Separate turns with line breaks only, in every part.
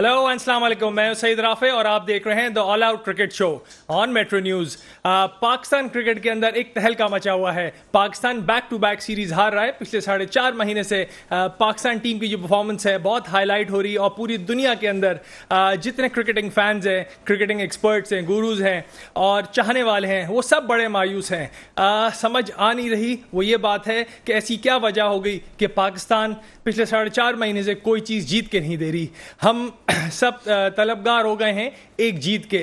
Hello अस्सलाम वालेकुम, मैं सईद राफे और आप देख रहे हैं the all out cricket show on metro news. Pakistan cricket के अंदर एक तहलका मचा हुआ है। Pakistan back to back series हार रहा है। पिछले 4.5 महीने से पाकिस्तान टीम की जो परफॉर्मेंस है बहुत हाईलाइट हो रही है और पूरी दुनिया के अंदर जितने क्रिकेटिंग फैंस हैं, क्रिकेटिंग एक्सपर्ट्स हैं, गुरूज हैं और चाहने वाले हैं, वो सब बड़े मायूस हैं। समझ आ नहीं रही वो ये बात है कि ऐसी क्या वजह हो गई कि पाकिस्तान पिछले 4.5 महीने से कोई चीज़ जीत के नहीं दे रही। हम सब तलबगार हो गए हैं एक जीत के।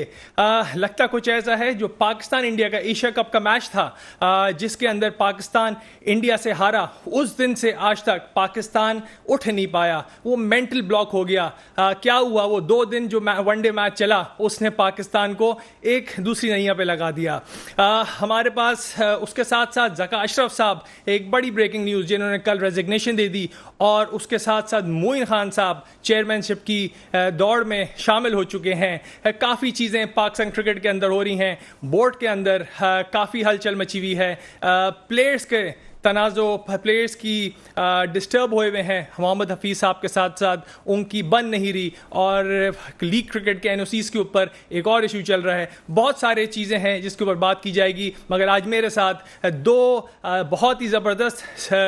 लगता कुछ ऐसा है जो पाकिस्तान इंडिया का एशिया कप का मैच था, जिसके अंदर पाकिस्तान इंडिया से हारा, उस दिन से आज तक पाकिस्तान उठ नहीं पाया। वो मेंटल ब्लॉक हो गया। क्या हुआ, वो 2 दिन जो वनडे मैच चला उसने पाकिस्तान को एक दूसरी नैया पे लगा दिया। हमारे पास उसके साथ साथ ज़का अशरफ साहब, एक बड़ी ब्रेकिंग न्यूज़, जिन्होंने कल रेजिग्नेशन दे दी, और उसके साथ साथ मोइन खान साहब चेयरमैनशिप की दौड़ में शामिल हो चुके हैं। काफ़ी चीज़ें पाकिस्तान क्रिकेट के अंदर हो रही हैं। बोर्ड के अंदर काफ़ी हलचल मची हुई है। प्लेयर्स के तनाज़ो, प्लेयर्स की डिस्टर्ब हुए हुए हैं। मोहम्मद हफीज़ साहब के साथ साथ उनकी बन नहीं रही, और लीग क्रिकेट के एनओसीज़ के ऊपर एक और इशू चल रहा है। बहुत सारे चीज़ें हैं जिसके ऊपर बात की जाएगी, मगर आज मेरे साथ 2 बहुत ही ज़बरदस्त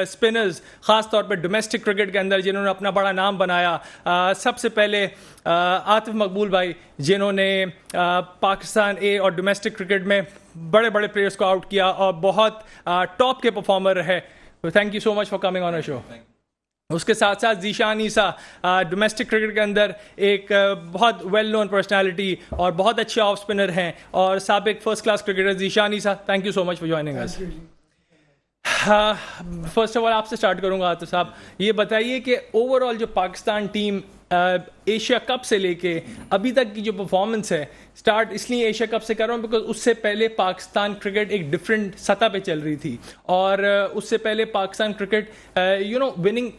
स्पिनर्स, ख़ास तौर पर डोमेस्टिक क्रिकेट के अंदर जिन्होंने अपना बड़ा नाम बनाया। सबसे पहले आतिफ मकबूल भाई, जिन्होंने पाकिस्तान ए और डोमेस्टिक क्रिकेट में बड़े बड़े प्लेयर्स को आउट किया और बहुत टॉप के परफॉर्मर रहे। Thank you so much for coming on a show. उसके साथ साथ ज़ीशान ईसा, डोमेस्टिक क्रिकेट के अंदर एक बहुत वेल नोन पर्सनालिटी और बहुत अच्छे ऑफ स्पिनर हैं, और साबिक first class cricketer Zeeshan Isa, thank you so much for joining us. First of all आपसे स्टार्ट करूंगा आतिफ साहब, ये बताइए कि ओवरऑल जो पाकिस्तान टीम एशिया कप से लेके अभी तक की जो परफॉर्मेंस है, स्टार्ट इसलिए एशिया कप से कर रहा हूँ बिकॉज उससे पहले पाकिस्तान क्रिकेट एक डिफरेंट सतह पे चल रही थी, और उससे पहले पाकिस्तान क्रिकेट विनिंग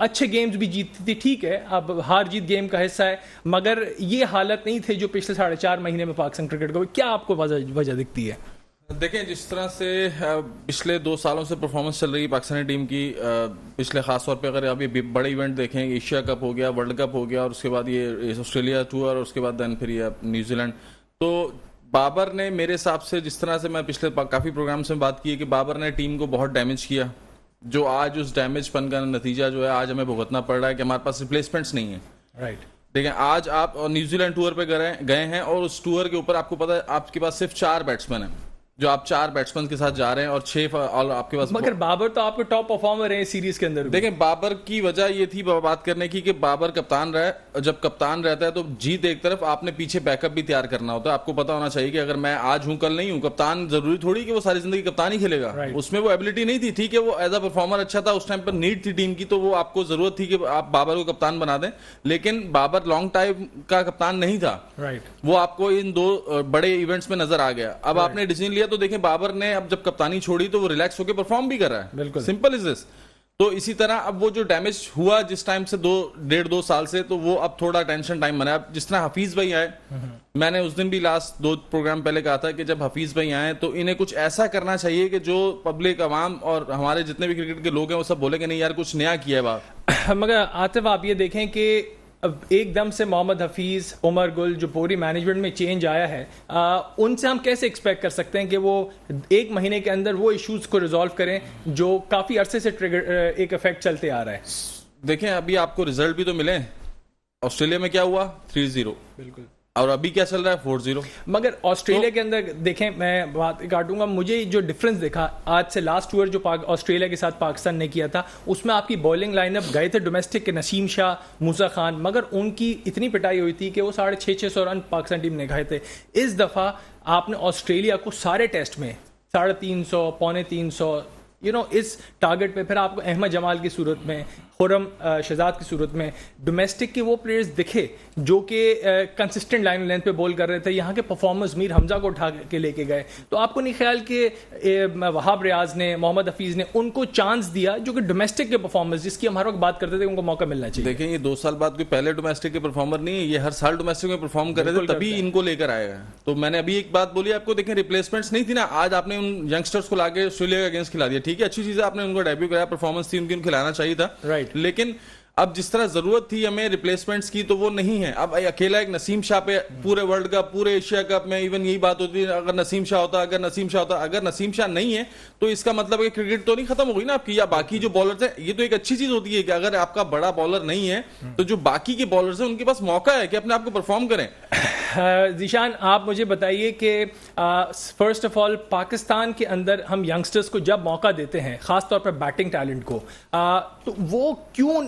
अच्छे गेम्स भी जीतती थी। ठीक है, अब हार जीत गेम का हिस्सा है, मगर ये हालत नहीं थे जो पिछले 4.5 महीने में पाकिस्तान क्रिकेट को। क्या आपको वजह दिखती है?
देखें, जिस तरह से पिछले 2 सालों से परफॉर्मेंस चल रही है पाकिस्तानी टीम की, पिछले खास तौर पे अगर आप ये बड़े इवेंट देखें, एशिया कप हो गया, वर्ल्ड कप हो गया, और उसके बाद ये ऑस्ट्रेलिया टूर, और उसके बाद दैन फिर ये न्यूजीलैंड, तो बाबर ने मेरे हिसाब से, जिस तरह से मैं पिछले काफ़ी प्रोग्राम्स में बात की है कि बाबर ने टीम को बहुत डैमेज किया, जो आज उस डैमेज पन का नतीजा जो है आज हमें भुगतना पड़ रहा है कि हमारे पास रिप्लेसमेंट्स नहीं है।
राइट।
देखें, आज आप न्यूजीलैंड टूर पे गए हैं, और उस टूर के ऊपर आपको पता है आपके पास सिर्फ 4 बैट्समैन हैं, जो आप 4 बैट्समैन के साथ जा रहे हैं, और 6 आपके पास।
मगर बाबर तो आपके टॉप परफॉर्मर है सीरीज के अंदर।
देखें, बाबर की वजह ये थी बात करने की कि बाबर कप्तान रहा, जब कप्तान रहता है तो जीत एक तरफ, आपने पीछे बैकअप भी तैयार करना होता है। आपको पता होना चाहिए कि अगर मैं आज हूं कल नहीं हूं, कप्तान जरूरी थोड़ी कि वो सारी जिंदगी कप्तान ही खेलेगा। उसमें वो एबिलिटी नहीं थी। ठीक है, वो एज अ परफॉर्मर अच्छा था, उस टाइम पर नीड थी टीम की, तो वो आपको जरूरत थी कि आप बाबर को कप्तान बना दें, लेकिन बाबर लॉन्ग टाइम का कप्तान नहीं था। वो आपको इन 2 बड़े इवेंट्स में नजर आ गया। अब आपने डिसीजन लिया, तो देखें बाबर ने अब जब कप्तानी छोड़ी तो वो रिलैक्स होकर परफॉर्म भी कर रहा है। बिल्कुल सिंपल इज दिस। तो इसी तरह अब वो जो डैमेज हुआ जिस टाइम से 1.5-2 साल से, तो वो अब थोड़ा टेंशन टाइम बना। अब जिस तरह हफीज भाई आए, मैंने उस दिन भी लास्ट 2 प्रोग्राम पहले कहा था कि जब हफीज भाई आए तो इन्हें कुछ ऐसा करना चाहिए कि जो पब्लिक, अवाम और हमारे जितने भी क्रिकेट के लोग हैं वो सब बोले कि नहीं यार कुछ नया किया है बात।
मगर आतिफ, आप ये देखें कि अब एकदम से मोहम्मद हफीज़, उमर गुल, जो पूरी मैनेजमेंट में चेंज आया है, उनसे हम कैसे एक्सपेक्ट कर सकते हैं कि वो 1 महीने के अंदर वो इश्यूज को रिजॉल्व करें जो काफ़ी अरसे से ट्रिगर एक इफेक्ट चलते आ रहा है?
देखें, अभी आपको रिजल्ट भी तो मिले। ऑस्ट्रेलिया में क्या हुआ? 3-0। बिल्कुल। और अभी क्या चल रहा है? 4-0।
मगर ऑस्ट्रेलिया के अंदर देखें, मैं बात काटूंगा, मुझे जो डिफरेंस देखा आज से लास्ट टूर जो ऑस्ट्रेलिया के साथ पाकिस्तान ने किया था, उसमें आपकी बॉलिंग लाइनअप गए थे डोमेस्टिक के नसीम शाह, मूसा खान, मगर उनकी इतनी पिटाई हुई थी कि वो 650 रन पाकिस्तान टीम ने खाए थे। इस दफ़ा आपने ऑस्ट्रेलिया को सारे टेस्ट में 350, 350, इस टारगेट पे, फिर आपको अहमद जमाल की सूरत में, खुरम शहजाद की सूरत में डोमेस्टिक के वो प्लेयर्स दिखे जो कि कंसिस्टेंट लाइन लेंथ पे बॉल कर रहे थे। यहाँ के परफॉर्मर्स मीर हमजा को उठा के लेके गए। तो आपको नहीं ख्याल कि वहाब रियाज ने, मोहम्मद हफीज़ ने उनको चांस दिया जो कि डोमेस्टिक के परफॉर्मर्स, जिसकी हम हर वक्त बात करते थे, उनको मौका मिलना चाहिए?
देखें, ये 2 साल बाद कोई पहले डोमेस्टिक के परफॉर्मर नहीं है, ये हर साल डोमेस्टिक में परफॉर्म कर रहे थे, तभी इनको लेकर आएगा। तो मैंने अभी एक बात बोली आपको, देखें रिप्लेसमेंट्स नहीं थी ना। आज आपने उन यंगस्टर्स को लाके ऑस्ट्रेलिया के अगेंस्ट खिला दिया। ठीक है, अच्छी चीज़ है, आपने उनको डेब्यू कराया, परफॉर्मेंस थी उनकी, उनको खिलाना चाहिए था।
राइट।
लेकिन अब जिस तरह जरूरत थी हमें रिप्लेसमेंट्स की तो वो नहीं है। अब अकेला एक नसीम शाह पे पूरे वर्ल्ड कप, पूरे एशिया कप में इवन यही बात होती है, अगर नसीम शाह होता, अगर नसीम शाह होता, अगर नसीम शाह नहीं है तो इसका मतलब है क्रिकेट तो नहीं खत्म हो गई ना आपकी। या बाकी जो बॉलर्स हैं, ये तो एक अच्छी चीज होती है कि अगर आपका बड़ा बॉलर नहीं है तो जो बाकी के बॉलर्स हैं उनके पास मौका है कि अपने आप को परफॉर्म करें।
जीशान, आप मुझे बताइए कि फर्स्ट ऑफ ऑल पाकिस्तान के अंदर हम यंगस्टर्स को जब मौका देते हैं, खासतौर पर बैटिंग टैलेंट को, तो वो क्यों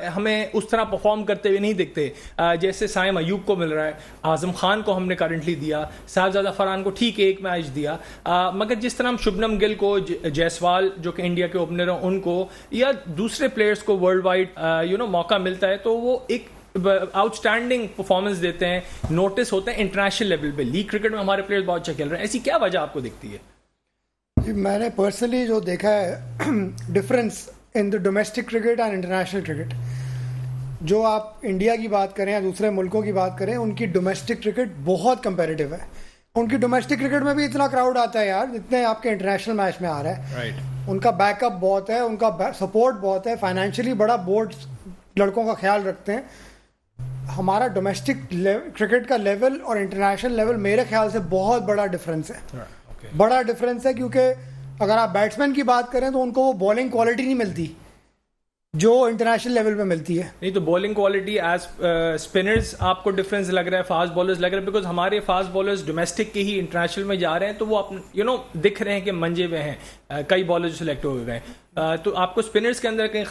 हमें उस तरह परफॉर्म करते हुए नहीं दिखते जैसे साइम अयूब को मिल रहा है, आजम खान को हमने करंटली दिया, साहबजादा फरहान को ठीक है एक मैच दिया, मगर जिस तरह हम शुभनम गिल को, जायसवाल जो कि इंडिया के ओपनर हैं उनको, या दूसरे प्लेयर्स को वर्ल्ड वाइड मौका मिलता है तो वो एक आउटस्टैंडिंग परफॉर्मेंस देते हैं, नोटिस होते हैं इंटरनेशनल लेवल पे। लीग क्रिकेट में हमारे प्लेयर्स बहुत अच्छा खेल रहे हैं, ऐसी क्या वजह आपको दिखती है?
मैंने पर्सनली जो देखा है difference in the domestic cricket and international cricket, जो आप इंडिया की बात करें या दूसरे मुल्कों की बात करें, उनकी डोमेस्टिक क्रिकेट बहुत कंपेरेटिव है। उनकी डोमेस्टिक क्रिकेट में भी इतना क्राउड आता है यार जितने आपके इंटरनेशनल मैच में आ रहा है।
राइट।
उनका बैकअप बहुत है, उनका सपोर्ट बहुत है, फाइनेंशियली बड़ा बोर्ड लड़कों का ख्याल रखते हैं। हमारा डोमेस्टिक क्रिकेट का लेवल और इंटरनेशनल लेवल मेरे ख्याल से बहुत बड़ा डिफरेंस है। बड़ा डिफरेंस है क्योंकि अगर आप बैट्समैन की बात करें तो उनको वो बॉलिंग क्वालिटी नहीं मिलती जो इंटरनेशनल लेवल पे मिलती है।
नहीं तो बॉलिंग क्वालिटी एज स्पिनर्स आपको डिफरेंस लग रहा है, फास्ट बॉलर्स लग रहे हैं, बिकॉज हमारे फास्ट बॉलर्स डोमेस्टिक के ही इंटरनेशनल में जा रहे हैं तो वो आप दिख रहे हैं कि मंजे में हैं, कई बॉलर जो सिलेक्ट हो गए। तो आपको स्पिनर्स के अंदर कहीं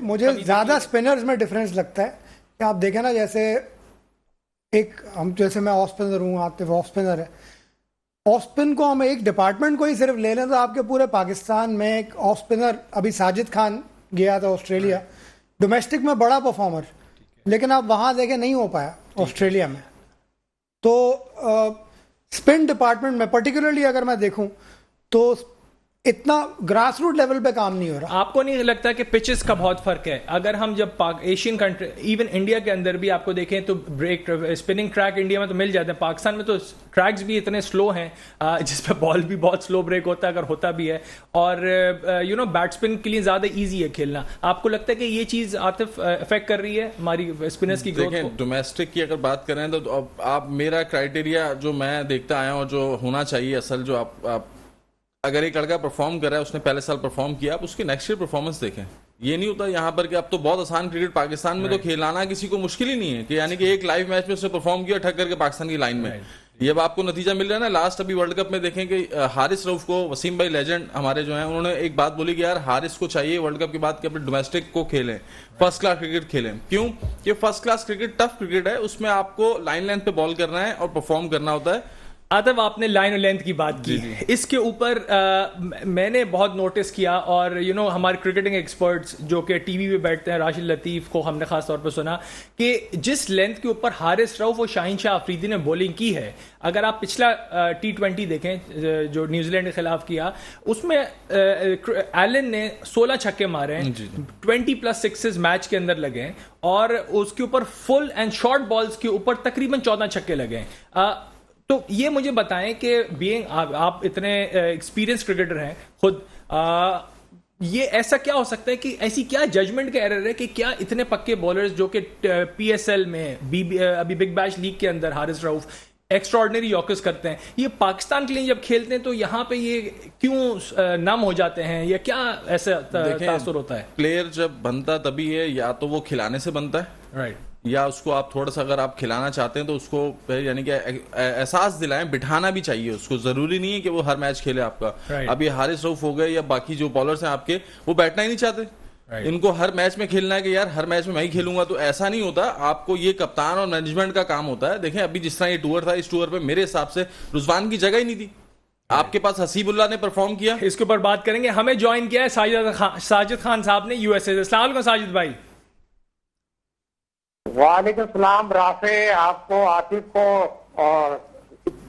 मुझे ज़्यादा स्पिनर्स में डिफरेंस लगता है कि आप देखें ना, जैसे मैं ऑफ स्पिनर हूँ, आतिफ ऑफ स्पिनर है, ऑफ स्पिन को हम एक डिपार्टमेंट को ही सिर्फ ले लें तो आपके पूरे पाकिस्तान में एक ऑफ स्पिनर, अभी साजिद खान गया था ऑस्ट्रेलिया, डोमेस्टिक में बड़ा परफॉर्मर, लेकिन आप वहाँ देखें नहीं हो पाया ऑस्ट्रेलिया में। तो स्पिन डिपार्टमेंट में पर्टिकुलरली अगर मैं देखूं तो इतना ग्रास रूट लेवल पे काम नहीं हो रहा।
आपको नहीं लगता कि पिचेस का बहुत फर्क है? अगर हम जब एशियन कंट्री, इवन इंडिया के अंदर भी आपको देखें तो ब्रेक स्पिनिंग ट्रैक इंडिया में तो मिल जाते हैं, पाकिस्तान में तो ट्रैक्स भी इतने स्लो हैं जिस पे बॉल भी बहुत स्लो ब्रेक होता है अगर होता भी है, और बैट स्पिन के लिए ज़्यादा ईजी है खेलना। आपको लगता है कि ये चीज़ आतिफ अफेक्ट कर रही है हमारी स्पिनर्स की ग्रोथ को?
डोमेस्टिक की अगर बात करें तो आप मेरा क्राइटेरिया जो मैं देखता आया हूँ, जो होना चाहिए असल, जो आप अगर एक लड़का परफॉर्म कर रहा है, उसने पहले साल परफॉर्म किया, आप उसकी नेक्स्ट ईयर परफॉर्मेंस देखें। ये नहीं होता यहाँ पर कि अब तो बहुत आसान क्रिकेट पाकिस्तान में तो खिलाना किसी को मुश्किल ही नहीं है कि यानी कि एक लाइव मैच में उसने परफॉर्म किया ठग करके पाकिस्तान की लाइन में। ये अब आपको नतीजा मिल रहा है ना। लास्ट अभी वर्ल्ड कप में देखें कि हारिस रऊफ को, वसीम भाई लेजेंड हमारे जो हैं, उन्होंने एक बात बोली कि यार हारिस को चाहिए वर्ल्ड कप के बाद कि अपने डोमेस्टिक को खेलें, फर्स्ट क्लास क्रिकेट खेलें। क्यों? कि first class cricket tough cricket है, उसमें आपको लाइन लेंथ पे बॉल करना है और परफॉर्म करना होता है।
आतिफ, आपने लाइन और लेंथ की बात की, इसके ऊपर मैंने बहुत नोटिस किया, और हमारे क्रिकेटिंग एक्सपर्ट्स जो कि टीवी पे बैठते हैं, राशिद लतीफ़ को हमने खास तौर पर सुना कि जिस लेंथ के ऊपर हारिस रऊफ और शाहीन शाह अफरीदी ने बॉलिंग की है, अगर आप पिछला T20 देखें जो न्यूजीलैंड के खिलाफ किया, उसमें एलन ने 16 छक्के मारे हैं, 20+ सिक्सेस मैच के अंदर लगे हैं, और उसके ऊपर फुल एंड शॉर्ट बॉल्स के ऊपर तकरीबन 14 छक्के लगे हैं। तो ये मुझे बताएं कि बीइंग आप इतने एक्सपीरियंस क्रिकेटर हैं खुद, ये ऐसा क्या हो सकता है कि ऐसी क्या जजमेंट का एरर है कि क्या इतने पक्के बॉलर्स जो कि PSL में अभी बिग बैश लीग के अंदर हारिस रऊफ एक्स्ट्राऑर्डिनरी यॉर्कर्स करते हैं, ये पाकिस्तान के लिए जब खेलते हैं तो यहाँ पे ये क्यों नम हो जाते हैं, या क्या ऐसा तासुर होता है?
प्लेयर जब बनता तभी है, या तो वो खिलाने से बनता है,
राइट,
या उसको आप थोड़ा सा अगर आप खिलाना चाहते हैं तो उसको यानी कि एहसास दिलाएं, बिठाना भी चाहिए उसको। जरूरी नहीं है कि वो हर मैच खेले आपका। अब ये हारिस रऊफ हो गए या बाकी जो बॉलर्स हैं आपके, वो बैठना ही नहीं चाहते। इनको हर मैच में खेलना है कि यार हर मैच में मैं ही खेलूंगा, तो ऐसा नहीं होता। आपको ये कप्तान और मैनेजमेंट का काम होता है। देखें अभी जिस तरह ये टूर था, इस टूर पे मेरे हिसाब से रुजवान की जगह ही नहीं थी। आपके पास हसीबुल्ला ने परफॉर्म किया,
इसके ऊपर बात करेंगे। हमें ज्वाइन किया है साजिद खान साहब ने USA से। अस्सलाम वालेकुम साजिद भाई।
वालेकुम सलाम राफे, आपको, आतिफ को और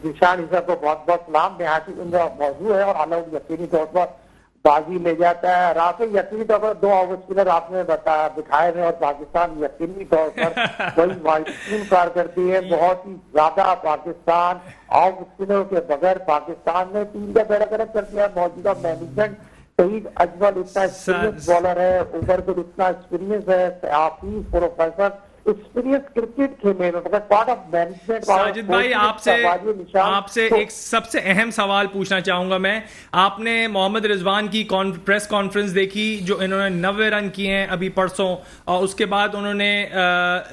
निशान साहब को बहुत बहुत सलाम। निहायत उनका मौजूद है और ऑलआउट यकीनी तौर पर बाजी ले जाता है। राफे यकीनी तौर पर 2 ऑफ स्पिनर आपने बताया बिठाए हैं और पाकिस्तान यकीनी तौर पर वही वाइड कारकर्दगी है बहुत ही ज्यादा। पाकिस्तान ऑफ स्पिनर के बगैर पाकिस्तान ने टीम का बेड़ा गर्क कर दिया। मौजूदा मैनेजमेंट सईद अजमल इतना एक्सपीरियंस बॉलर है, उमर गुल इतना एक्सपीरियंस है, हाफिज प्रोफेसर एक्सपीरियंस क्रिकेट खेलने में, मतलब पार्ट ऑफ मैनेजमेंट।
साजिद भाई आपसे एक सबसे अहम सवाल पूछना चाहूंगा मैं। आपने मोहम्मद रिजवान की प्रेस कॉन्फ्रेंस देखी जो इन्होंने 90 रन किए हैं अभी परसों, और उसके बाद उन्होंने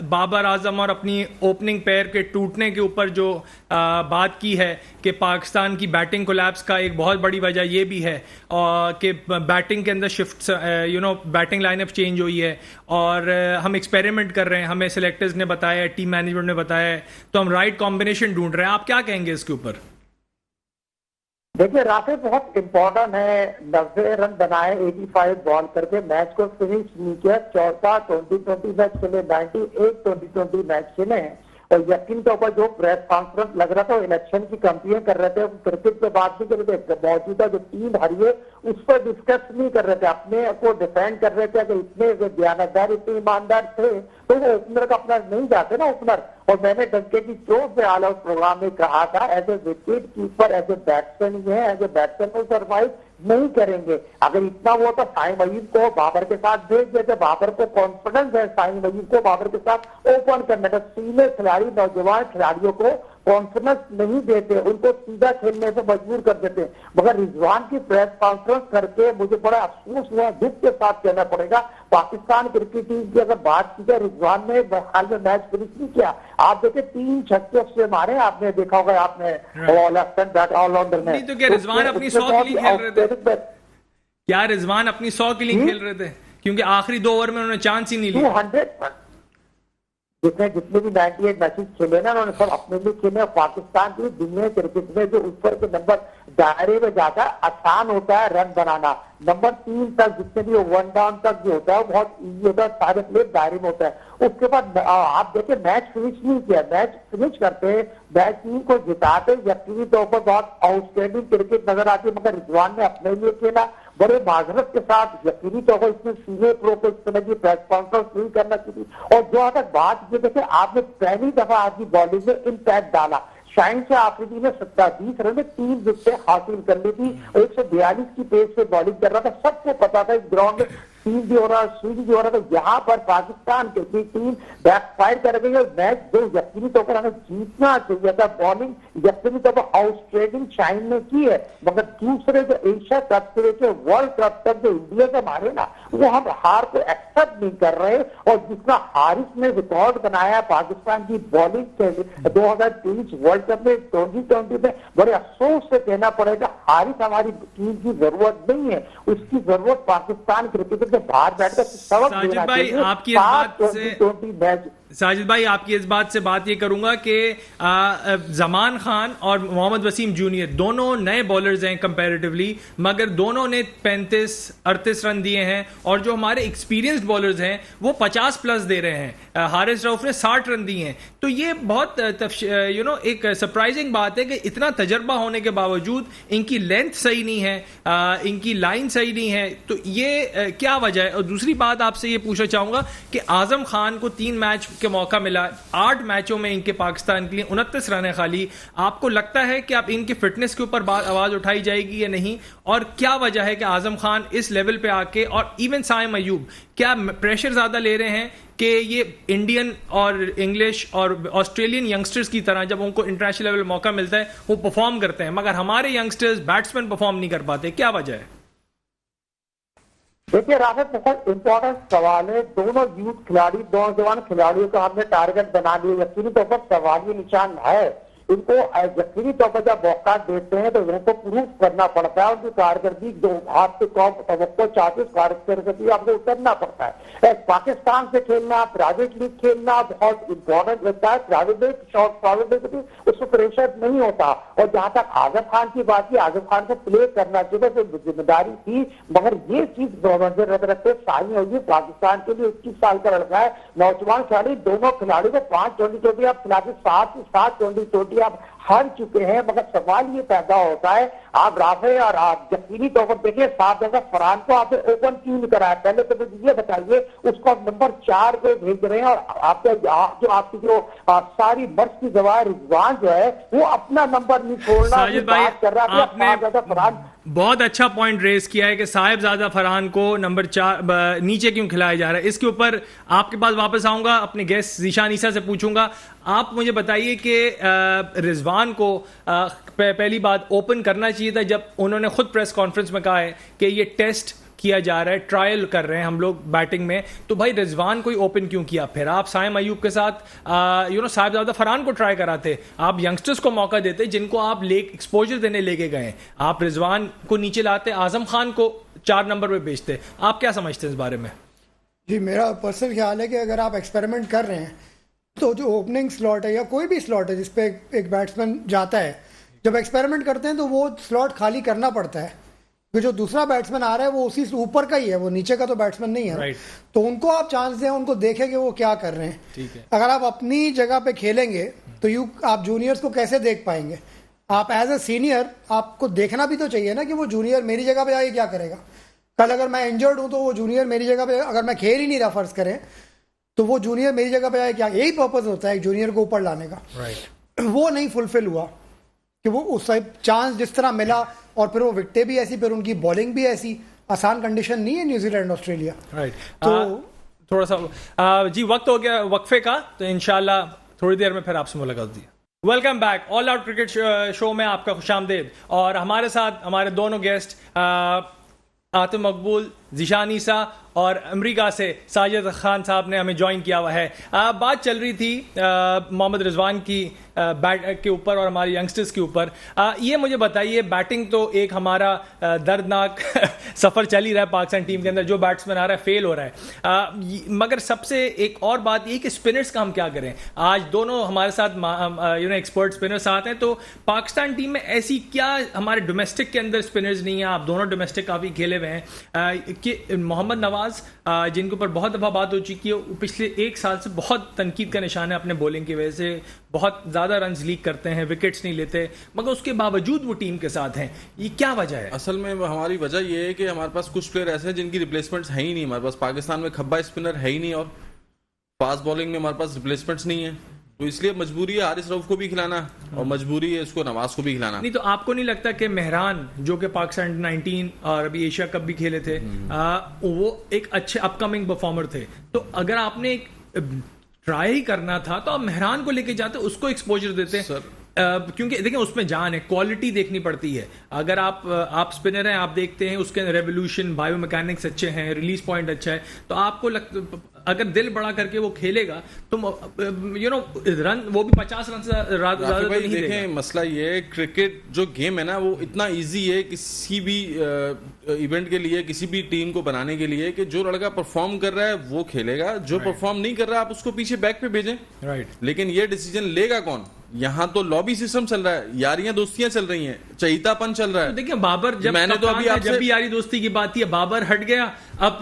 बाबर आजम और अपनी ओपनिंग पेयर के टूटने के ऊपर जो बात की है कि पाकिस्तान की बैटिंग कोलैप्स का एक बहुत बड़ी वजह यह भी है कि बैटिंग के अंदर शिफ्ट बैटिंग लाइनअप चेंज हुई है और हम एक्सपेरिमेंट कर रहे हैं, हमें सिलेक्टर्स ने बताया, टीम मैनेजमेंट ने बताया है, तो हम राइट कॉम्बिनेशन ढूंढ रहे हैं। आप क्या कहेंगे इसके ऊपर?
देखिए राफे बहुत इंपॉर्टेंट है, 90 रन बनाए 85 बॉल करके, मैच को फिनिश नहीं किया, चौथा 2020 मैच खेले, 98 2020 मैच खेले हैं। और यकीन के ऊपर जो प्रेस कॉन्फ्रेंस लग रहा था इलेक्शन की कंपेयर कर रहे थे, क्रिकेट पे बात नहीं कर रहे थे, मौजूदा जो टीम हारी है उस पर डिस्कस नहीं कर रहे थे, अपने को डिफेंड कर रहे थे कि इतने दयानतदार इतने ईमानदार थे तो वो ओपनर का अपना नहीं जाते ना ओपनर। और मैंने डंके की चोट से ऑल आउट प्रोग्राम में कहा था, as a wicket keeper as a batsman ही है, एज ए बैट्समैन को सर्वाइव नहीं करेंगे। अगर इतना वो तो साइम अयूब को बाबर के साथ भेज देते, बाबर को कॉन्फिडेंस है साइम अयूब को बाबर के साथ ओपन करने का, सीनियर खिलाड़ी नौजवान खिलाड़ियों को कॉन्फिडेंस नहीं देते, उनको सीधा खेलने से मजबूर कर देते। मगर रिजवान की प्रेस कॉन्फ्रेंस करके मुझे बड़ा अफसोस हुआ, दुख के साथ कहना पड़ेगा, पाकिस्तान क्रिकेट टीम की अगर बात की जाए, रिजवान ने हाल में मैच फिनिश नहीं किया। आप देखे 3 छक्के उससे मारे, आपने देखा होगा, आपने ऑलराउंडर में।
तो क्या रिजवान अपनी 100 के लिए खेल रहे थे? क्या रिजवान अपनी 100 के लिए खेल रहे थे? क्योंकि आखिरी 2 ओवर में उन्होंने चांस ही नहीं लिया।
200 जितने भी 98 मैचेस खेले ना उन्होंने सब अपने लिए खेले। पाकिस्तान की दुनिया क्रिकेट में जो ऊपर के नंबर दायरे में जाता है, आसान होता है रन बनाना, नंबर 3 तक जितने भी 1 डाउन तक जो होता है वो बहुत ईजी होता है, सारे प्लेयर दायरे में होता है। उसके बाद आप देखें मैच फिनिश नहीं किया, मैच फिनिश करते मैच टीम को जिताते यकीनी तौर पर बहुत आउटस्टैंडिंग क्रिकेट नजर आती है। मगर रिजवान ने अपने लिए खेला, बड़े माजरत के साथ, यकीनी तौर पर इसमें सीनियर प्रो को इस तरह की प्रेस कॉन्फ्रेंस नहीं करना चाहिए। और जो अगर बात ये देखे, आपने पहली दफा आपकी बॉलिंग में इम्पैक्ट डाला, शाहीन शाह आफरीदी ने 20 रन में 3 विकेटें हासिल कर ली थी, 142 की पेस पे बॉलिंग कर रहा था, सबको पता था इस ग्राउंड में सीन भी हो रहा है, स्विंग भी हो रहा था। यहाँ पर पाकिस्तान की टीम बैकफायर कर गई और मैच जो यकीनी तौर पर हमें जीतना चाहिए था, बॉलिंग यकीनी तौर पर आउटस्टैंडिंग शाहीन ने की है। मगर दूसरे जो एशिया कप से लेकर वर्ल्ड कप तक जो इंडिया से मारे ना, वो हम हार को एक्सेप्ट नहीं कर रहे। और जितना हारिस ने रिकॉर्ड बनाया पाकिस्तान की बॉलिंग के 2023 वर्ल्ड कप में 2020 में, बड़े अफसोस से कहना पड़ेगा हारिस हमारी टीम की जरूरत नहीं है, उसकी जरूरत पाकिस्तान क्रिकेट बाहर बैठकर सबक देना चाहिए।
आपकी इस बात से साजिद भाई आपकी इस बात से बात ये करूंगा कि जमान खान और मोहम्मद वसीम जूनियर दोनों नए बॉलर्स हैं कंपैरेटिवली, मगर दोनों ने 35-38 रन दिए हैं और जो हमारे एक्सपीरियंस्ड बॉलर्स हैं वो 50 प्लस दे रहे हैं। हारिस रऊफ ने 60 रन दिए हैं। तो ये बहुत एक सरप्राइजिंग बात है कि इतना तजर्बा होने के बावजूद इनकी लेंथ सही नहीं है, इनकी लाइन सही नहीं है। तो ये क्या वजह है? और दूसरी बात आपसे ये पूछना चाहूंगा कि आजम खान को 3 मैच के मौका मिला, 8 मैचों में इनके पाकिस्तान के लिए 29 रन है खाली। आपको लगता है कि आप इनके फिटनेस के ऊपर आवाज उठाई जाएगी या नहीं? और क्या वजह है कि आजम खान इस लेवल पे आके, और इवन साइम अयूब, क्या प्रेशर ज्यादा ले रहे हैं कि ये इंडियन और इंग्लिश और ऑस्ट्रेलियन यंगस्टर्स की तरह जब उनको इंटरनेशनल लेवल मौका मिलता है वो परफॉर्म करते हैं, मगर हमारे यंगस्टर्स बैट्समैन परफॉर्म नहीं कर पाते? क्या वजह है?
देखिए राफेल, बहुत इंपॉर्टेंट सवाल है। दोनों यूथ खिलाड़ी, दोनों जवान खिलाड़ियों का हमने टारगेट बना लिया, यकीनी तौर पर सवाल निशान है। इनको यकीनी तौर पर जब मौका देते हैं तो इनको प्रूव करना पड़ता है, उनकी कारकर्दगी जो आपसे तो चाहते कारकर्दगी आपको उतरना पड़ता है। पाकिस्तान से खेलना, प्राइवेट लीग खेलना बहुत इंपॉर्टेंट लगता है। प्राइवेट लीग उसमें प्रेशर नहीं होता। और जहां तक आजम खान की बात की, आजम खान को प्ले करना चाहिए, तो जिम्मेदारी थी। मगर ये चीज नजर रखते साइम अयूब पाकिस्तान के लिए 21 साल का लड़का है, नौजवान खिलाड़ी, दोनों खिलाड़ी को 5 20 आप खिलाड़ी 7 20 आप हार चुके हैं। मगर सवाल ये पैदा होता है, आप राफे और आप यकीनी तौर पर देखिए 7 जगह फरहान को आपने ओपन क्यों नहीं कराया? पहले तो मुझे ये बताइए, उसको आप नंबर 4 पे भेज रहे हैं। और आपकी जो सारी मर्ज की जवाब रिजवान जो है वो अपना नंबर नहीं छोड़ना,
साजिद भाई
बात कर रहा है फरहान
बहुत अच्छा पॉइंट रेस किया है कि साहिबजादा फरहान को नंबर 4 नीचे क्यों खिलाया जा रहा है। इसके ऊपर आपके पास वापस आऊंगा, अपने गेस्ट ज़ीशान ईसा से पूछूंगा। आप मुझे बताइए कि रिजवान को पहली बात ओपन करना चाहिए था, जब उन्होंने खुद प्रेस कॉन्फ्रेंस में कहा है कि ये टेस्ट किया जा रहा है, ट्रायल कर रहे हैं हम लोग बैटिंग में, तो भाई रिजवान को ही ओपन क्यों किया? फिर आप साइम अयूब के साथ साहिबजादा फरहान को ट्राई कराते, आप यंगस्टर्स को मौका देते जिनको आप एक्सपोजर देने लेके गए। आप रिजवान को नीचे लाते, आजम खान को 4 नंबर पे भेजते। आप क्या समझते हैं इस बारे में?
जी, मेरा पर्सनल ख्याल है कि अगर आप एक्सपेरिमेंट कर रहे हैं तो जो ओपनिंग स्लॉट है या कोई भी स्लॉट है जिसपे एक बैट्समैन जाता है, जब एक्सपेरिमेंट करते हैं तो वो स्लॉट खाली करना पड़ता है, क्योंकि जो दूसरा बैट्समैन आ रहा है वो उसी ऊपर का ही है, वो नीचे का तो बैट्समैन नहीं है।
Right.
तो उनको आप चांस दें, उनको देखें कि वो क्या कर रहे हैं।
ठीक है।
अगर आप अपनी जगह पे खेलेंगे तो आप जूनियर्स को कैसे देख पाएंगे? आप एज ए सीनियर आपको देखना भी तो चाहिए ना कि वो जूनियर मेरी जगह पे आके क्या करेगा। कल अगर मैं इंजर्ड हूं तो वो जूनियर मेरी जगह पे, अगर मैं खेल ही नहीं रहा फर्ज करें, तो वो जूनियर मेरी जगह पे आए क्या? यही पर्पज होता है एक जूनियर को ऊपर लाने का। वो नहीं फुलफिल हुआ कि वो उस चांस जिस तरह मिला, और फिर वो विकेटें भी ऐसी, फिर उनकी बॉलिंग भी ऐसी। आसान कंडीशन नहीं है न्यूजीलैंड ऑस्ट्रेलिया।
तो थोड़ा सा जी वक्त हो गया वक्फे का, तो इंशाल्लाह थोड़ी देर में फिर आपसे मुलाकात होती है। Welcome back all out cricket show में आपका खुशामदीद। और हमारे साथ हमारे दोनों गेस्ट आतिफ मकबूल, ज़ीशान ईसा और अमेरिका से साजिद खान साहब ने हमें ज्वाइन किया हुआ है। बात चल रही थी मोहम्मद रिजवान की बैट के ऊपर और हमारे यंगस्टर्स के ऊपर। ये मुझे बताइए, बैटिंग तो एक हमारा दर्दनाक सफ़र चल ही रहा है पाकिस्तान टीम के अंदर, जो बैट्समैन आ रहा है फेल हो रहा है। मगर सबसे एक और बात ये कि स्पिनर्स का हम क्या करें? आज दोनों हमारे साथ एक्सपर्ट स्पिनर साथ हैं, तो पाकिस्तान टीम में ऐसी क्या हमारे डोमेस्टिक के अंदर स्पिनर्स नहीं है? आप दोनों डोमेस्टिक काफ़ी खेले हुए हैं कि मोहम्मद नवाज जिनके ऊपर बहुत दफ़ा बात हो चुकी है, पिछले 1 साल से बहुत तनकीद का निशान है अपने बॉलिंग की वजह से, बहुत ज़्यादा रन्स लीक करते हैं, विकेट्स नहीं लेते, मगर उसके बावजूद वो टीम के साथ हैं। ये क्या वजह है?
असल में हमारी वजह ये है कि हमारे पास कुछ प्लेयर ऐसे हैं जिनकी रिप्लेसमेंट्स है ही नहीं। हमारे पास पाकिस्तान में खब्बा स्पिनर है ही नहीं, और फास्ट बॉलिंग में हमारे पास रिप्लेसमेंट्स नहीं है, तो इसलिए मजबूरी है हारिस रऊफ को भी खिलाना और मजबूरी है इसको नवाज को भी खिलाना।
नहीं तो आपको नहीं लगता कि मेहरान जो कि पाकिस्तान 19 और अभी एशिया कप भी खेले थे, वो एक अच्छे अपकमिंग परफॉर्मर थे, तो अगर आपने एक ट्राई ही करना था तो आप मेहरान को लेके जाते, उसको एक्सपोजर देते
सर।
क्योंकि देखिए उसमें जान है, क्वालिटी देखनी पड़ती है। अगर आप स्पिनर हैं, आप देखते हैं उसके रेवोल्यूशन, बायो मैकेनिक्स अच्छे हैं, रिलीज पॉइंट अच्छा है, तो आपको अगर दिल बड़ा करके वो खेलेगा तो रन वो भी 50 रन से ज्यादा नहीं देगा।
देखें, मसला ये है क्रिकेट जो गेम है ना, वो इतना इजी है किसी भी इवेंट के लिए, किसी भी टीम को बनाने के लिए, कि जो लड़का परफॉर्म कर रहा है वो खेलेगा, जो परफॉर्म नहीं कर रहा आप उसको पीछे बैक पे भेजें।
राइट।
लेकिन ये डिसीजन लेगा कौन? यहाँ तो लॉबी सिस्टम चल रहा है, यारियां दोस्तियां चल रही हैं, चहीतापन चल रहा है।
तो देखिए बाबर
मैंने तो अभी आपसे
जब भी यारी दोस्ती की बात थी, बाबर हट गया, अब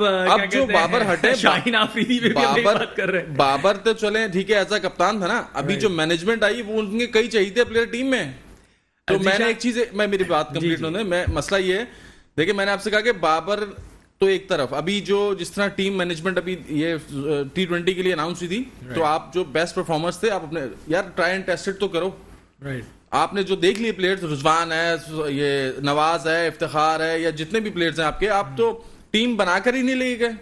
जो बाबर हटे,
शाहीन आफरीदी पे भी बात कर रहे हैं।
बाबर तो चले ठीक है, ऐसा कप्तान था ना, अभी जो मैनेजमेंट आई वो उनके कई चहीते प्लेयर टीम में। तो मैंने एक चीज, मैं मेरी बात कंप्लीट होने, मैं मसला ये है, देखिए मैंने आपसे कहा कि बाबर तो एक तरफ, अभी जो जिस तरह टीम मैनेजमेंट अभी ये T20 के लिए अनाउंस हुई थी, तो आप जो बेस्ट परफॉर्मर्स थे, आप अपने यार ट्राई एंड टेस्टेड तो करो।
राइट।
आपने जो देख लिए प्लेयर्स, रिजवान है, ये नवाज है, इफ्तिखार है, या जितने भी प्लेयर्स हैं आपके, आप तो टीम बनाकर ही नहीं ले गए।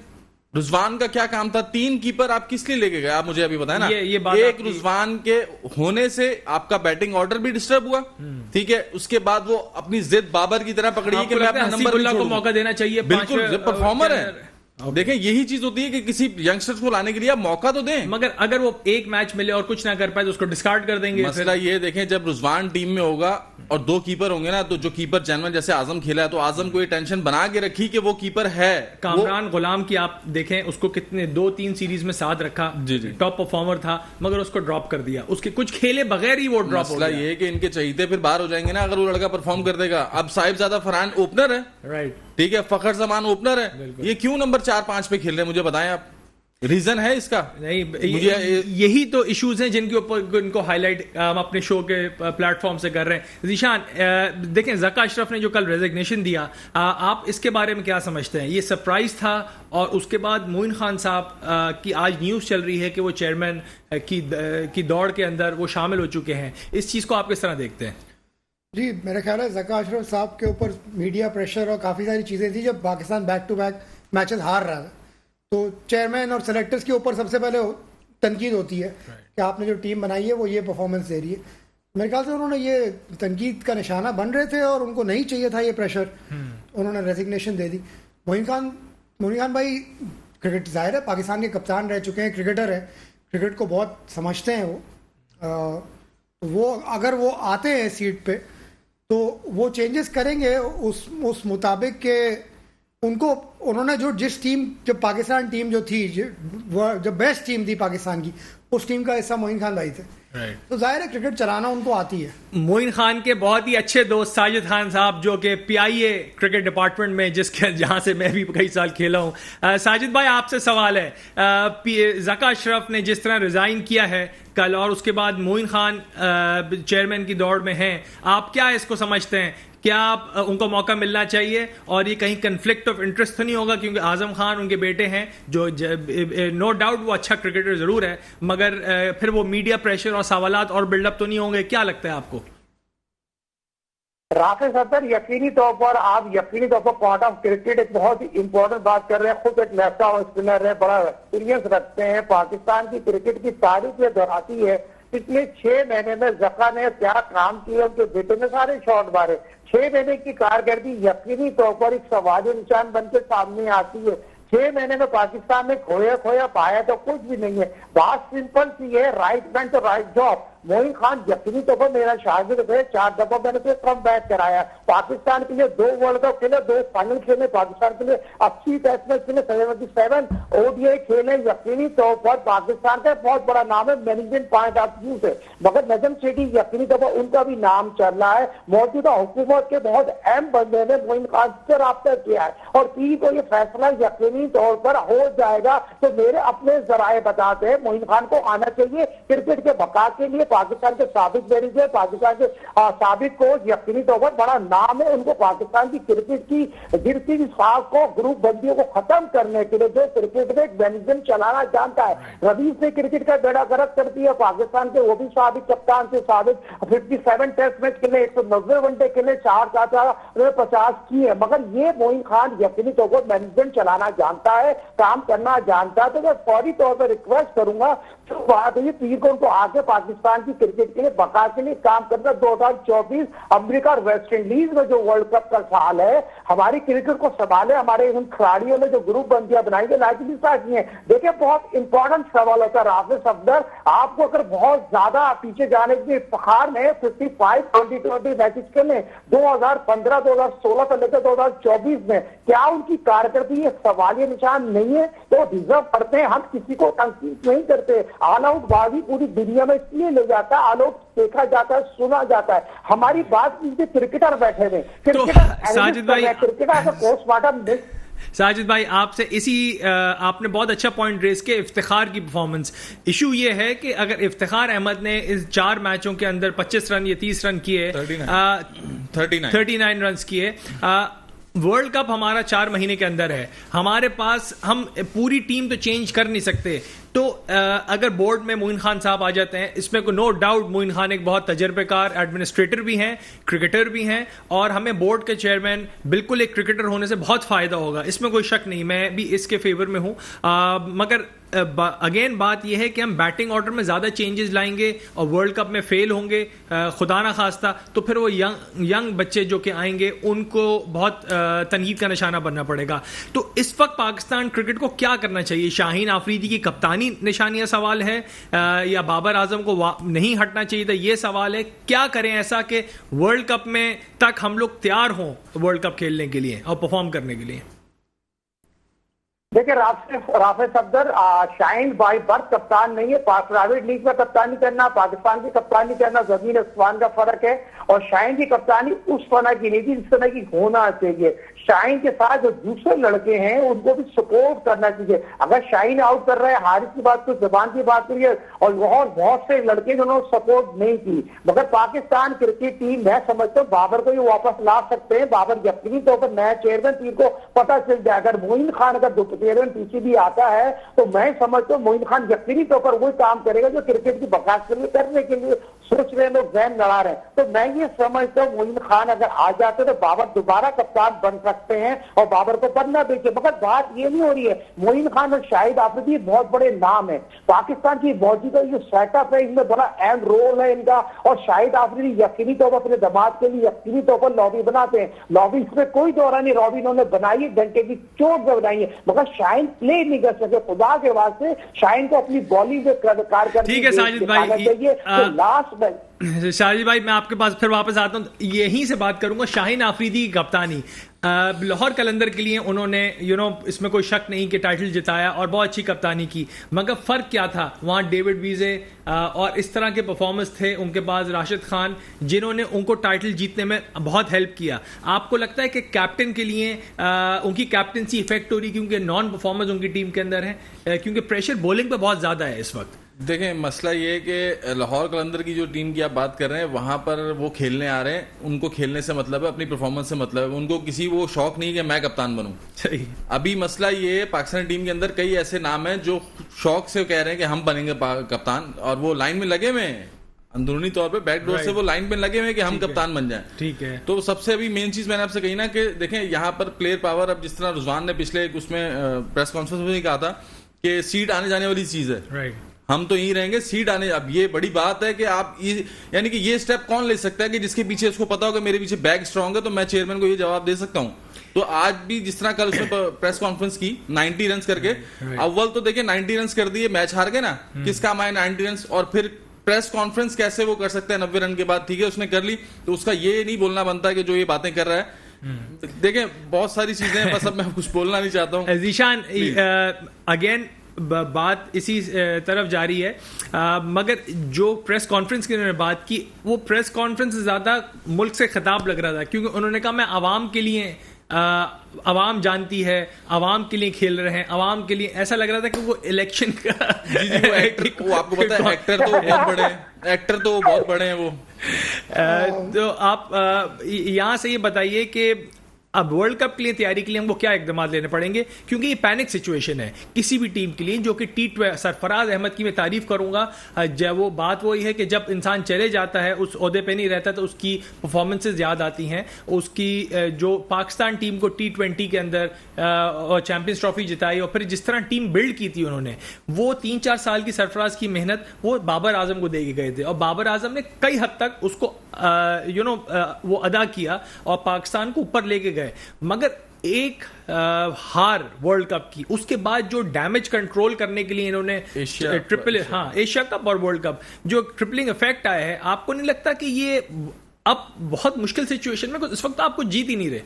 रिजवान का क्या काम था? 3 कीपर आप किस लिए लेके गए? आप मुझे अभी बताएं ना।
ये बात
एक रिजवान के होने से आपका बैटिंग ऑर्डर भी डिस्टर्ब हुआ, ठीक है, उसके बाद वो अपनी जिद बाबर की तरह पकड़ी है कि मैं अपना नंबर
को मौका देना चाहिए।
बिल्कुल, परफॉर्मर है। देखें यही चीज होती है कि किसी यंगस्टर्स को लाने के लिए आप मौका तो दें,
मगर अगर वो एक मैच मिले और कुछ ना कर पाए तो उसको डिस्कार्ड कर देंगे।
मसला ये देखें, जब रिजवान टीम में होगा और 2 कीपर होंगे ना, तो जो कीपर जेनवन जैसे आजम खेला है, तो आजम को ये टेंशन बना के रखी कि वो कीपर है।
कामरान गुलाम की आप देखें, उसको कितने 2-3 सीरीज में साथ रखा, टॉप परफॉर्मर था, मगर उसको ड्रॉप कर दिया, उसके कुछ खेले बगैर ही वो ड्रॉप हो गया।
मसला ये कि इनके चहीते फिर बाहर हो जाएंगे ना अगर वो लड़का परफॉर्म कर देगा। अब साहिबजादा फरहान ओपनर है,
राइट,
ठीक है, फखर जमान ओपनर है, ये क्यों नंबर 4-5 पे खेल रहे हैं? मुझे बताएं आप, रीजन है इसका?
नहीं, यही तो इश्यूज हैं जिनके ऊपर इनको हाईलाइट हम अपने शो के प्लेटफॉर्म से कर रहे हैं। ज़ीशान, देखें ज़का अशरफ ने जो कल रेजिग्नेशन दिया, आप इसके बारे में क्या समझते हैं? ये सरप्राइज था, और उसके बाद मोइन खान साहब की आज न्यूज़ चल रही है कि वो चेयरमैन की दौड़ के अंदर वो शामिल हो चुके हैं। इस चीज़ को आप किस तरह देखते हैं?
जी, मेरा ख्याल है ज़का अशरफ साहब के ऊपर मीडिया प्रेशर और काफ़ी सारी चीज़ें थी जब Pakistan back to back matches हार रहा था। तो चेयरमैन और सेलेक्टर्स के ऊपर सबसे पहले तनकीद होती है कि आपने जो टीम बनाई है वो ये परफॉर्मेंस दे रही है। मेरे ख्याल से उन्होंने ये तनकीद का निशाना बन रहे थे और उनको नहीं चाहिए था ये प्रेशर। उन्होंने रेजिग्नेशन दे दी। मोइन खान भाई क्रिकेट ज़ाहिर है पाकिस्तान के कप्तान रह चुके हैं, क्रिकेटर हैं, क्रिकेट को बहुत समझते हैं वो अगर वो आते हैं सीट पे तो वो चेंजेस करेंगे उस मुताबिक के उन्होंने जिस टीम जब पाकिस्तान टीम जो थी जो बेस्ट टीम थी पाकिस्तान की उस टीम का हिस्सा मोइन खान भाई थे। तो जाहिर है क्रिकेट चलाना उनको आती है।
मोइन खान के बहुत ही अच्छे दोस्त साजिद खान साहब जो कि PIA क्रिकेट डिपार्टमेंट में जहां से मैं भी कई साल खेला हूं। साजिद भाई आपसे सवाल है, ज़का अशरफ ने जिस तरह रिजाइन किया है कल और उसके बाद मोइन खान चेयरमैन की दौड़ में हैं, आप क्या इसको समझते हैं? क्या उनको मौका मिलना चाहिए और ये कहीं कन्फ्लिक्ट ऑफ इंटरेस्ट तो नहीं होगा? क्योंकि आजम खान उनके बेटे हैं जो नो डाउट वो अच्छा क्रिकेटर जरूर है, मगर फिर वो मीडिया प्रेशर और सवालात और बिल्डअप तो नहीं होंगे? क्या लगता है आपको?
राफे सदर यकीनी तौर पर पॉइंट ऑफ क्रिकेट एक बहुत ही इंपॉर्टेंट बात कर रहे हैं। खुद एक लेफ्ट आर्म स्पिनर है, बड़ा एक्सपीरियंस रखते हैं। पाकिस्तान की क्रिकेट की तारीख में दोहराती है पिछले 6 महीने में ज़का ने क्या काम किया, उनके बेटे ने सारे शॉट मारे। 6 महीने की कारकर्दगी यकीनी तौर पर एक सवालिया निशान बनकर सामने आती है। 6 महीने में पाकिस्तान ने खोया पाया तो कुछ भी नहीं है। बात सिंपल सी है, राइट मैन तो राइट जॉब। मोइन खान यकीनी तौर पर मेरा शागिर्द है, 4 दफा मैंने उसे कम बैक कराया। पाकिस्तान के लिए 2 वर्ल्ड कप खेले, 2 फाइनल खेले, पाकिस्तान के लिए 80 टेस्ट मैच खेले, 77 ODI खेले। यकीनी तौर पर पाकिस्तान का बहुत बड़ा नाम है, मैनेजमेंट पॉइंट ऑफ व्यू से। मगर नजम सेठी यकीनी तौर पर उनका भी नाम चल रहा है। मौजूदा हुकूमत के बहुत अहम बंदे ने मोइन खान से रब्ता किया है और 3 को ये फैसला यकीनी तौर पर हो जाएगा। तो मेरे अपने जराए बताते हैं मोइन खान को आना चाहिए क्रिकेट के बका के लिए। पाकिस्तान के साबिक मैनेजर, पाकिस्तान के साबिक कोच, यकीनी तौर पर बड़ा नाम है। उनको पाकिस्तान की क्रिकेट की गिरती साख को, ग्रुप बंदियों को खत्म करने के लिए जो क्रिकेट में मैनेजमेंट चलाना जानता है। रवीज ने क्रिकेट का बेड़ा गर्क कर दिया पाकिस्तान के, वो भी साबिक कप्तान से। साबिक 57 टेस्ट मैच खेले, 190 वनडे खेले, 450 किए। मगर ये मोइन खान यकीनी तौर पर मैनेजमेंट चलाना जानता है, काम करना जानता है। तो मैं फौरी तौर पर रिक्वेस्ट करूंगा तो बात है 3 को उनको आगे पाकिस्तान की क्रिकेट के लिए बका के लिए काम करना। 2024 अमेरिका और वेस्ट इंडीज में जो वर्ल्ड कप का साल है, हमारी क्रिकेट को संभाले। हमारे उन खिलाड़ियों ने जो ग्रुप बंदियां बनाई है, लाइक की है। देखिए बहुत इंपॉर्टेंट सवाल होता है राफे सफदर, आपको अगर बहुत ज्यादा पीछे जाने के इफ्तिखार में 55 2020 मैचेस खेले 2015 2016 से लेकर 2024 में, क्या उनकी कारकर्दगी सवालिया निशान नहीं है? तो डिजर्व करते हैं। हम किसी को तंकीद नहीं करते। ऑल आउट बाजी पूरी दुनिया में इसलिए ले जाता है, ऑल आउट देखा जाता है, सुना जाता है। हमारी बात कीजिए क्रिकेटर बैठे हुए,
साजिद भाई,
क्रिकेटर का पोस्टमार्टम
साजिद भाई आपसे आपने बहुत अच्छा पॉइंट रेस किया, इफ्तिखार की परफॉर्मेंस। इशू ये है कि अगर इफ्तिखार अहमद ने इस 4 मैचों के अंदर 25 रन या 30 रन किए, 39 रन किए, वर्ल्ड कप हमारा 4 महीने के अंदर है, हमारे पास हम पूरी टीम तो चेंज कर नहीं सकते। तो अगर बोर्ड में मोइन खान साहब आ जाते हैं, इसमें को नो डाउट मोइन खान एक बहुत तजर्बेकार एडमिनिस्ट्रेटर भी हैं, क्रिकेटर भी हैं, और हमें बोर्ड के चेयरमैन बिल्कुल एक क्रिकेटर होने से बहुत फायदा होगा, इसमें कोई शक नहीं। मैं भी इसके फेवर में हूं। मगर अगेन बात यह है कि हम बैटिंग ऑर्डर में ज्यादा चेंजेस लाएंगे और वर्ल्ड कप में फेल होंगे खुदा ना खास्ता, तो फिर वो यंग बच्चे जो कि आएंगे उनको बहुत तनकीद का निशाना बनना पड़ेगा। तो इस वक्त पाकिस्तान क्रिकेट को क्या करना चाहिए? शाहीन आफरीदी की कप्तानी निशानिया सवाल है, या बाबर आजम को नहीं हटना चाहिए था, ये सवाल है। क्या करें ऐसा कि वर्ल्ड कप में तक हम लोग तैयार हों वर्ल्ड कप खेलने के लिए और परफॉर्म करने के लिए?
देखिए Rafe Safdar Shaheen by birth कप्तान नहीं है। प्राइवेट लीग में कप्तानी करना, पाकिस्तान की कप्तानी करना जमीन आसमान का फर्क है। और शाहीन की कप्तानी उस तरह की नहीं थी जिस तरह की होना चाहिए। शाहीन के साथ जो दूसरे लड़के हैं उनको भी सपोर्ट करना चाहिए। अगर शाहीन आउट कर रहे हैं, हारिस की बात करिए, जबान की बात करिए, और बहुत से लड़के जिन्होंने सपोर्ट नहीं की। मगर पाकिस्तान क्रिकेट टीम मैं समझता हूँ बाबर को ही वापस ला सकते हैं। बाबर यकीनी तौर पर नया चेयरमैन, टीम को पता चल जाए। अगर मोइन खान अगर चेयरमैन पीछे भी आता है तो मैं समझता हूँ मोइन खान यकीनी तौर पर वही काम करेगा जो क्रिकेट की बकास के लिए करने के लिए सोच रहे हैं लोग जहन लड़ा रहे हैं। तो मैं ये समझता हूँ मोइन खान अगर आ जाते तो बाबर दोबारा कप्तान बन सकते हैं और बाबर को बनना देखिए। मगर बात ये नहीं हो रही है, मोइन खान और शाहिद आफरीदी बहुत बड़े नाम है पाकिस्तान की मौजूदा जो सेटअप है इनमें बड़ा अहम रोल है इनका। और शाहिद आफरीदी यकीनी तौर पर अपने दमाद के लिए यकीनी तौर पर लॉबी बनाते हैं, लॉबी इसमें कोई दौरा नहीं, लॉबी इन्होंने बनाई है, डंके की चोट से बनाई है, मगर शाहीन प्ले नहीं कर सके। खुदा के वास्ते शाहीन को अपनी बॉलिंग में कारकर्दगी
ठीक है साजिद भाई,
चाहिए। तो लास्ट में
शाहिद भाई मैं आपके पास फिर वापस आता हूं, यहीं से बात करूंगा। शाहीन आफरीदी की कप्तानी लाहौर कलंदर के लिए उन्होंने इसमें कोई शक नहीं कि टाइटल जिताया और बहुत अच्छी कप्तानी की, मगर फ़र्क क्या था वहाँ डेविड वीजे और इस तरह के परफॉर्मेंस थे उनके पास, राशिद खान जिन्होंने उनको टाइटल जीतने में बहुत हेल्प किया। आपको लगता है कि कैप्टन के लिए उनकी कैप्टनसी इफेक्ट हो रही क्योंकि नॉन परफॉर्मेंस उनकी टीम के अंदर है, क्योंकि प्रेशर बॉलिंग पे बहुत ज़्यादा है इस वक्त?
देखें, मसला ये है कि लाहौर कलंदर की जो टीम की आप बात कर रहे हैं वहां पर वो खेलने आ रहे हैं, उनको खेलने से मतलब है, अपनी परफॉर्मेंस से मतलब है, उनको किसी वो शौक नहीं कि मैं कप्तान बनूं।
सही।
अभी मसला ये है पाकिस्तानी टीम के अंदर कई ऐसे नाम हैं जो शौक से कह रहे हैं कि हम बनेंगे कप्तान, और वो लाइन में लगे हुए हैं, अंदरूनी तौर पे बैकडोर से वो लाइन में लगे हुए हैं कि हम कप्तान बन जाएं।
ठीक है।
तो सबसे अभी मेन चीज मैंने आपसे कही ना कि देखें यहाँ पर प्लेयर पावर, अब जिस तरह रुजवान ने पिछले उसमें प्रेस कॉन्फ्रेंस में कहा था कि सीट आने जाने वाली चीज है,
राइट,
हम तो यहीं रहेंगे, सीट आने। अब ये बड़ी बात है कि आप यानी कि ये स्टेप कौन ले सकता है कि जिसके पीछे उसको पता हो कि मेरे पीछे बैग स्ट्रांग है तो मैं चेयरमैन को ये जवाब दे सकता हूं। तो आज भी जिस तरह कल उसने प्रेस कॉन्फ्रेंस की 90 रन करके, अव्वल तो देखिए 90 रन कर दिए, मैच हार गए ना, किस काम आए 90 रन, और फिर प्रेस कॉन्फ्रेंस कैसे वो कर सकते हैं 90 रन के बाद? ठीक है उसने कर ली, तो उसका ये नहीं बोलना बनता है कि जो ये बातें कर रहा है। देखें बहुत सारी चीजें हैं, बस अब मैं कुछ बोलना नहीं चाहता हूँ।
जीशान अगेन बात इसी तरफ जारी है, मगर जो प्रेस कॉन्फ्रेंस की उन्होंने बात की वो प्रेस कॉन्फ्रेंस से ज़्यादा मुल्क से खिताब लग रहा था, क्योंकि उन्होंने कहा मैं आवाम के लिए, आवाम जानती है, आवाम के लिए खेल रहे हैं, आवाम के लिए, ऐसा लग रहा था कि वो इलेक्शन का
जी, वो आपको पता है एक्टर तो बहुत बड़े हैं, एक्टर तो बहुत बड़े हैं वो।
तो आप यहाँ से ये बताइए कि अब वर्ल्ड कप के लिए तैयारी के लिए हमको क्या इकदाम लेने पड़ेंगे, क्योंकि ये पैनिक सिचुएशन है किसी भी टीम के लिए, जो कि सरफराज अहमद की मैं तारीफ करूंगा। जब वो बात वही है कि जब इंसान चले जाता है, उस ओहदे पे नहीं रहता, तो उसकी परफॉर्मेंसेज याद आती हैं। उसकी जो पाकिस्तान टीम को T20 के अंदर चैंपियंस ट्रॉफी जिताई और फिर जिस तरह टीम बिल्ड की थी उन्होंने, वो 3-4 साल की सरफराज की मेहनत वो बाबर आजम को दे के गए थे, और बाबर आजम ने कई हद तक उसको वो अदा किया और पाकिस्तान को ऊपर लेके गए। मगर एक हार वर्ल्ड कप की, उसके बाद जो डैमेज कंट्रोल करने के लिए इन्होंने एशिया कप और वर्ल्ड कप जो ट्रिपलिंग इफेक्ट आया है, आपको नहीं लगता कि ये अब बहुत मुश्किल सिचुएशन में इस वक्त आपको जीत ही नहीं रहे?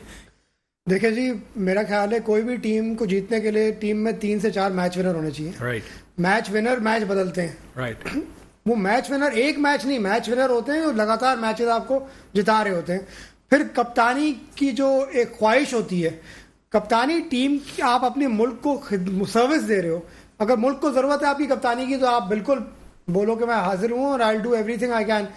देखिए जी, मेरा ख्याल है कोई भी टीम को जीतने के लिए टीम में 3 से 4 मैच विनर होने चाहिए।
राइट।
मैच विनर मैच बदलते हैं।
राइट।
वो मैच विनर एक मैच नहीं, मैच विनर होते हैं और लगातार मैचेस आपको जिता रहे होते हैं। फिर कप्तानी की जो एक ख्वाहिश होती है, कप्तानी टीम, आप अपने मुल्क को सर्विस दे रहे हो, अगर मुल्क को ज़रूरत है आपकी कप्तानी की तो आप बिल्कुल बोलो कि मैं हाजिर हूँ और I do everything I can.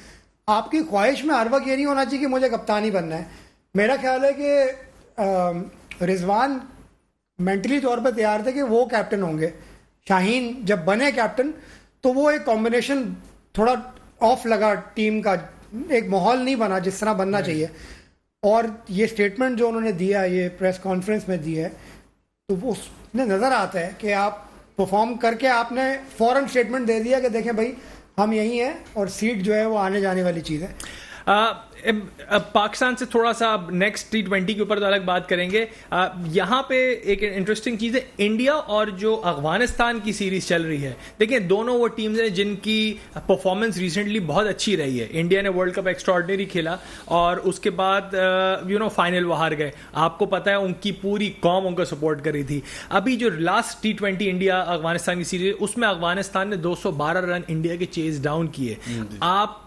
आपकी ख्वाहिश में हर वक्त ये नहीं होना चाहिए कि मुझे कप्तानी बनना है। मेरा ख्याल है कि रिजवान मेंटली तौर पर तैयार थे कि वो कैप्टन होंगे। शाहीन जब बने कैप्टन तो वो एक कॉम्बिनेशन थोड़ा ऑफ लगा, टीम का एक माहौल नहीं बना जिस तरह बनना चाहिए। और ये स्टेटमेंट जो उन्होंने दिया, ये प्रेस कॉन्फ्रेंस में दिया है, तो वो उसमें नज़र आता है कि आप परफॉर्म करके आपने फौरन स्टेटमेंट दे दिया कि देखें भाई हम यहीं हैं और सीट जो है वो आने जाने वाली चीज़ है।
पाकिस्तान से थोड़ा सा नेक्स्ट T20 के ऊपर तो अलग बात करेंगे। यहाँ पे एक इंटरेस्टिंग चीज़ है, इंडिया और जो अफगानिस्तान की सीरीज चल रही है। देखिए दोनों वो टीम्स हैं जिनकी परफॉर्मेंस रिसेंटली बहुत अच्छी रही है। इंडिया ने वर्ल्ड कप एक्स्ट्राऑर्डिनरी खेला और उसके बाद फाइनल वो हार गए। आपको पता है उनकी पूरी कौम उनको सपोर्ट कर रही थी। अभी जो लास्ट T20 इंडिया अफगानिस्तान की सीरीज, उसमें अफगानिस्तान ने 212 रन इंडिया के चेज डाउन किए। आप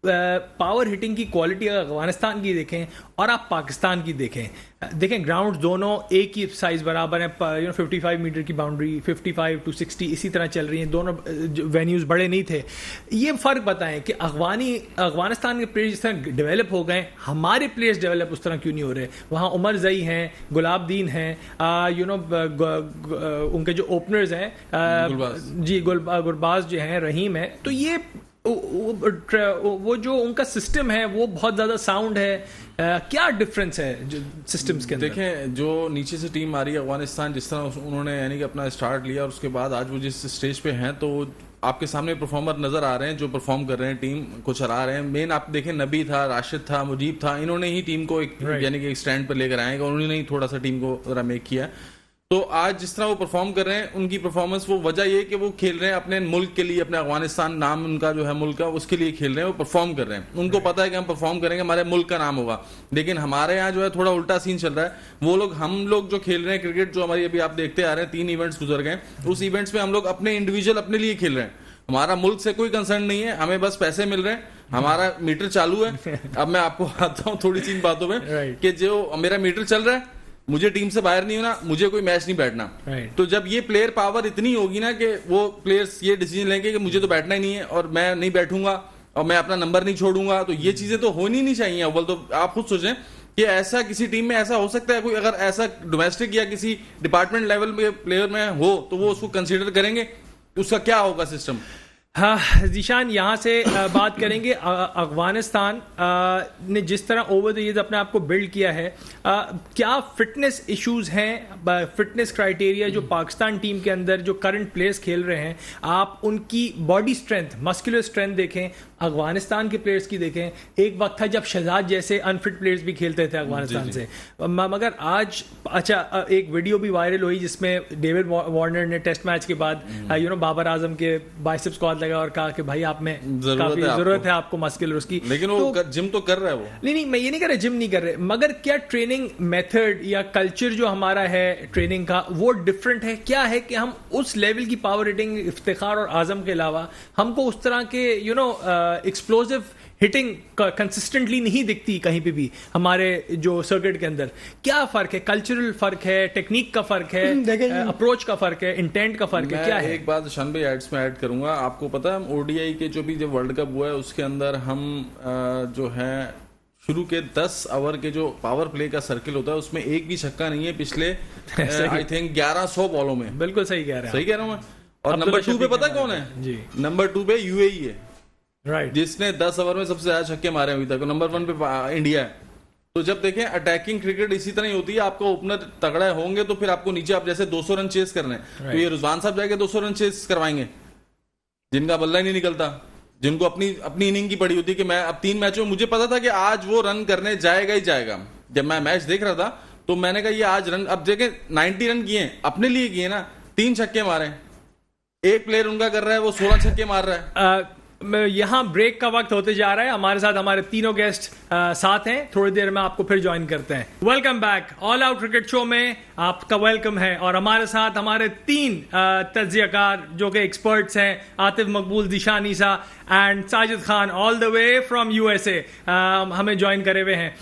पावर हिटिंग की क्वालिटी अगर अफगानिस्तान की देखें और आप पाकिस्तान की देखें ग्राउंड दोनों एक ही साइज बराबर है। 55 मीटर की बाउंड्री, 55 to 60 इसी तरह चल रही हैं। दोनों वेन्यूज़ बड़े नहीं थे। ये फ़र्क बताएं कि अफगानिस्तान के प्लेयर्स जिस तरह डेवलप हो गए, हमारे प्लेयर्स डेवलप उस तरह क्यों नहीं हो रहे? वहाँ उमर जई हैं, गुलाबदीन हैं, उनके जो ओपनर्स हैं, गुरबाज जो हैं, रहीम है। तो ये वो जो उनका सिस्टम है वो बहुत ज्यादा साउंड है। क्या डिफरेंस है सिस्टम्स के अंदर?
देखें, जो नीचे से टीम आ रही है अफगानिस्तान, जिस तरह उन्होंने यानी कि अपना स्टार्ट लिया और उसके बाद आज वो जिस स्टेज पे हैं, तो आपके सामने परफॉर्मर नजर आ रहे हैं जो परफॉर्म कर रहे हैं, टीम को चला रहे हैं। मेन आप देखें, नबी था, राशिद था, मुजीब था, इन्होंने ही टीम को एक यानी कि एक स्टैंड पर लेकर आएगा, उन्होंने ही थोड़ा सा टीम को जरा मेक किया। तो आज जिस तरह वो परफॉर्म कर रहे हैं, उनकी परफॉर्मेंस, वो वजह ये कि वो खेल रहे हैं अपने मुल्क के लिए, अपने अफगानिस्तान नाम उनका जो है मुल्क का, उसके लिए खेल रहे हैं, वो परफॉर्म कर रहे हैं। उनको पता है कि हम परफॉर्म करेंगे, हमारे मुल्क का नाम होगा। लेकिन हमारे यहाँ जो है थोड़ा उल्टा सीन चल रहा है। वो लोग, हम लोग जो खेल रहे हैं क्रिकेट, जो हमारी अभी आप देखते आ रहे हैं 3 इवेंट्स गुजर गए, उस इवेंट्स में हम लोग अपने इंडिविजुअल अपने लिए खेल रहे हैं। हमारा मुल्क से कोई कंसर्न नहीं है, हमें बस पैसे मिल रहे हैं, हमारा मीटर चालू है। अब मैं आपको आता हूँ थोड़ी सी इन बातों में कि जो मेरा मीटर चल रहा है, मुझे टीम से बाहर नहीं होना, मुझे कोई मैच नहीं बैठना। तो जब ये प्लेयर पावर इतनी होगी ना कि वो प्लेयर्स ये डिसीजन लेंगे कि मुझे तो बैठना ही नहीं है और मैं नहीं बैठूंगा और मैं अपना नंबर नहीं छोड़ूंगा, तो ये चीजें तो होनी नहीं चाहिए। अव्वल तो आप खुद सोचें कि ऐसा किसी टीम में ऐसा हो सकता है कोई, अगर ऐसा डोमेस्टिक या किसी डिपार्टमेंट लेवल में प्लेयर में हो तो वो उसको कंसीडर करेंगे, उसका क्या होगा सिस्टम।
हाँ जीशान, यहाँ से बात करेंगे। अफगानिस्तान ने जिस तरह ओवर द ईयर्स अपने आप को बिल्ड किया है, क्या फिटनेस इश्यूज हैं, फिटनेस क्राइटेरिया जो पाकिस्तान टीम के अंदर जो करंट प्लेयर्स खेल रहे हैं, आप उनकी बॉडी स्ट्रेंथ, मस्कुलर स्ट्रेंथ देखें, अफगानिस्तान के प्लेयर्स की देखें। एक वक्त था जब शहजाद जैसे अनफिट प्लेयर्स भी खेलते थे अफगानिस्तान से, मगर आज अच्छा एक वीडियो भी वायरल हुई जिसमें डेविड वार्नर ने टेस्ट मैच के बाद बाबर आजम के बाइसेप्स को लगा और कहा कि भाई आप में काफी जरूरत है आपको मस्कुलर उसकी।
लेकिन वो जिम तो कर रहा है वो।
नहीं, मैं ये नहीं कह रहा जिम नहीं कर रहे, मगर क्या ट्रेनिंग मेथड या कल्चर जो हमारा है ट्रेनिंग का वो डिफरेंट है? क्या है कि हम उस लेवल की पावर हिटिंग इफ्तिखार और आजम के अलावा हमको उस तरह के एक्सप्लोसिव हिटिंग कंसिस्टेंटली नहीं दिखती कहीं पे भी हमारे जो सर्किट के अंदर? क्या फर्क है? कल्चरल फर्क है, टेक्निक का फर्क है, अप्रोच का फर्क है, इंटेंट का फर्क है, क्या है?
एक बात शान भाई एड्स में ऐड करूंगा, आपको पता है ओडीआई के जो भी जब वर्ल्ड कप हुआ है उसके अंदर हम जो है शुरू के 10 ओवर के जो पावर प्ले का सर्किल होता है उसमें एक भी छक्का नहीं है पिछले आई थिंक 1100 बॉलों में।
बिल्कुल सही कह रहे हैं,
सही कह रहा हूं मैं। और नंबर 2 पे पता कौन है जी? नंबर 2 पे यूएई है,
राइट,
जिसने 10 ओवर में सबसे ज्यादा छक्के मारे अभी तक। नंबर 1 पे इंडिया है। तो जब देखें अटैकिंग क्रिकेट इसी तरह ही होती है, आपको ओपनर तगड़ा होंगे तो फिर आपको नीचे आप जैसे 200 रन चेस करने, तो ये रुजवान साहब जाके 200 रन चेस करवाएंगे जिनका बल्ला ही नहीं निकलता, जिनको अपनी इनिंग की पड़ी होती है कि मैं अब 3 मैचों में मुझे पता था कि आज वो रन करने जाएगा ही जाएगा। जब मैं मैच देख रहा था तो मैंने कहा ये आज रन, अब देखें 90 रन किए अपने लिए किए ना, 3 छक्के मारे। एक प्लेयर उनका कर रहा है वो 16 छक्के मार रहा है।
यहाँ ब्रेक का वक्त होते जा रहा है, हमारे साथ हमारे तीनों गेस्ट साथ हैं, थोड़ी देर में आपको फिर ज्वाइन करते हैं। Welcome back all out cricket show में आपका वेलकम है और हमारे साथ हमारे 3 तज्जियाकार जो कि एक्सपर्ट्स हैं, Atif Maqbool, Dishan Isa and Sajid Khan all the way from USA हमें ज्वाइन करे हुए हैं।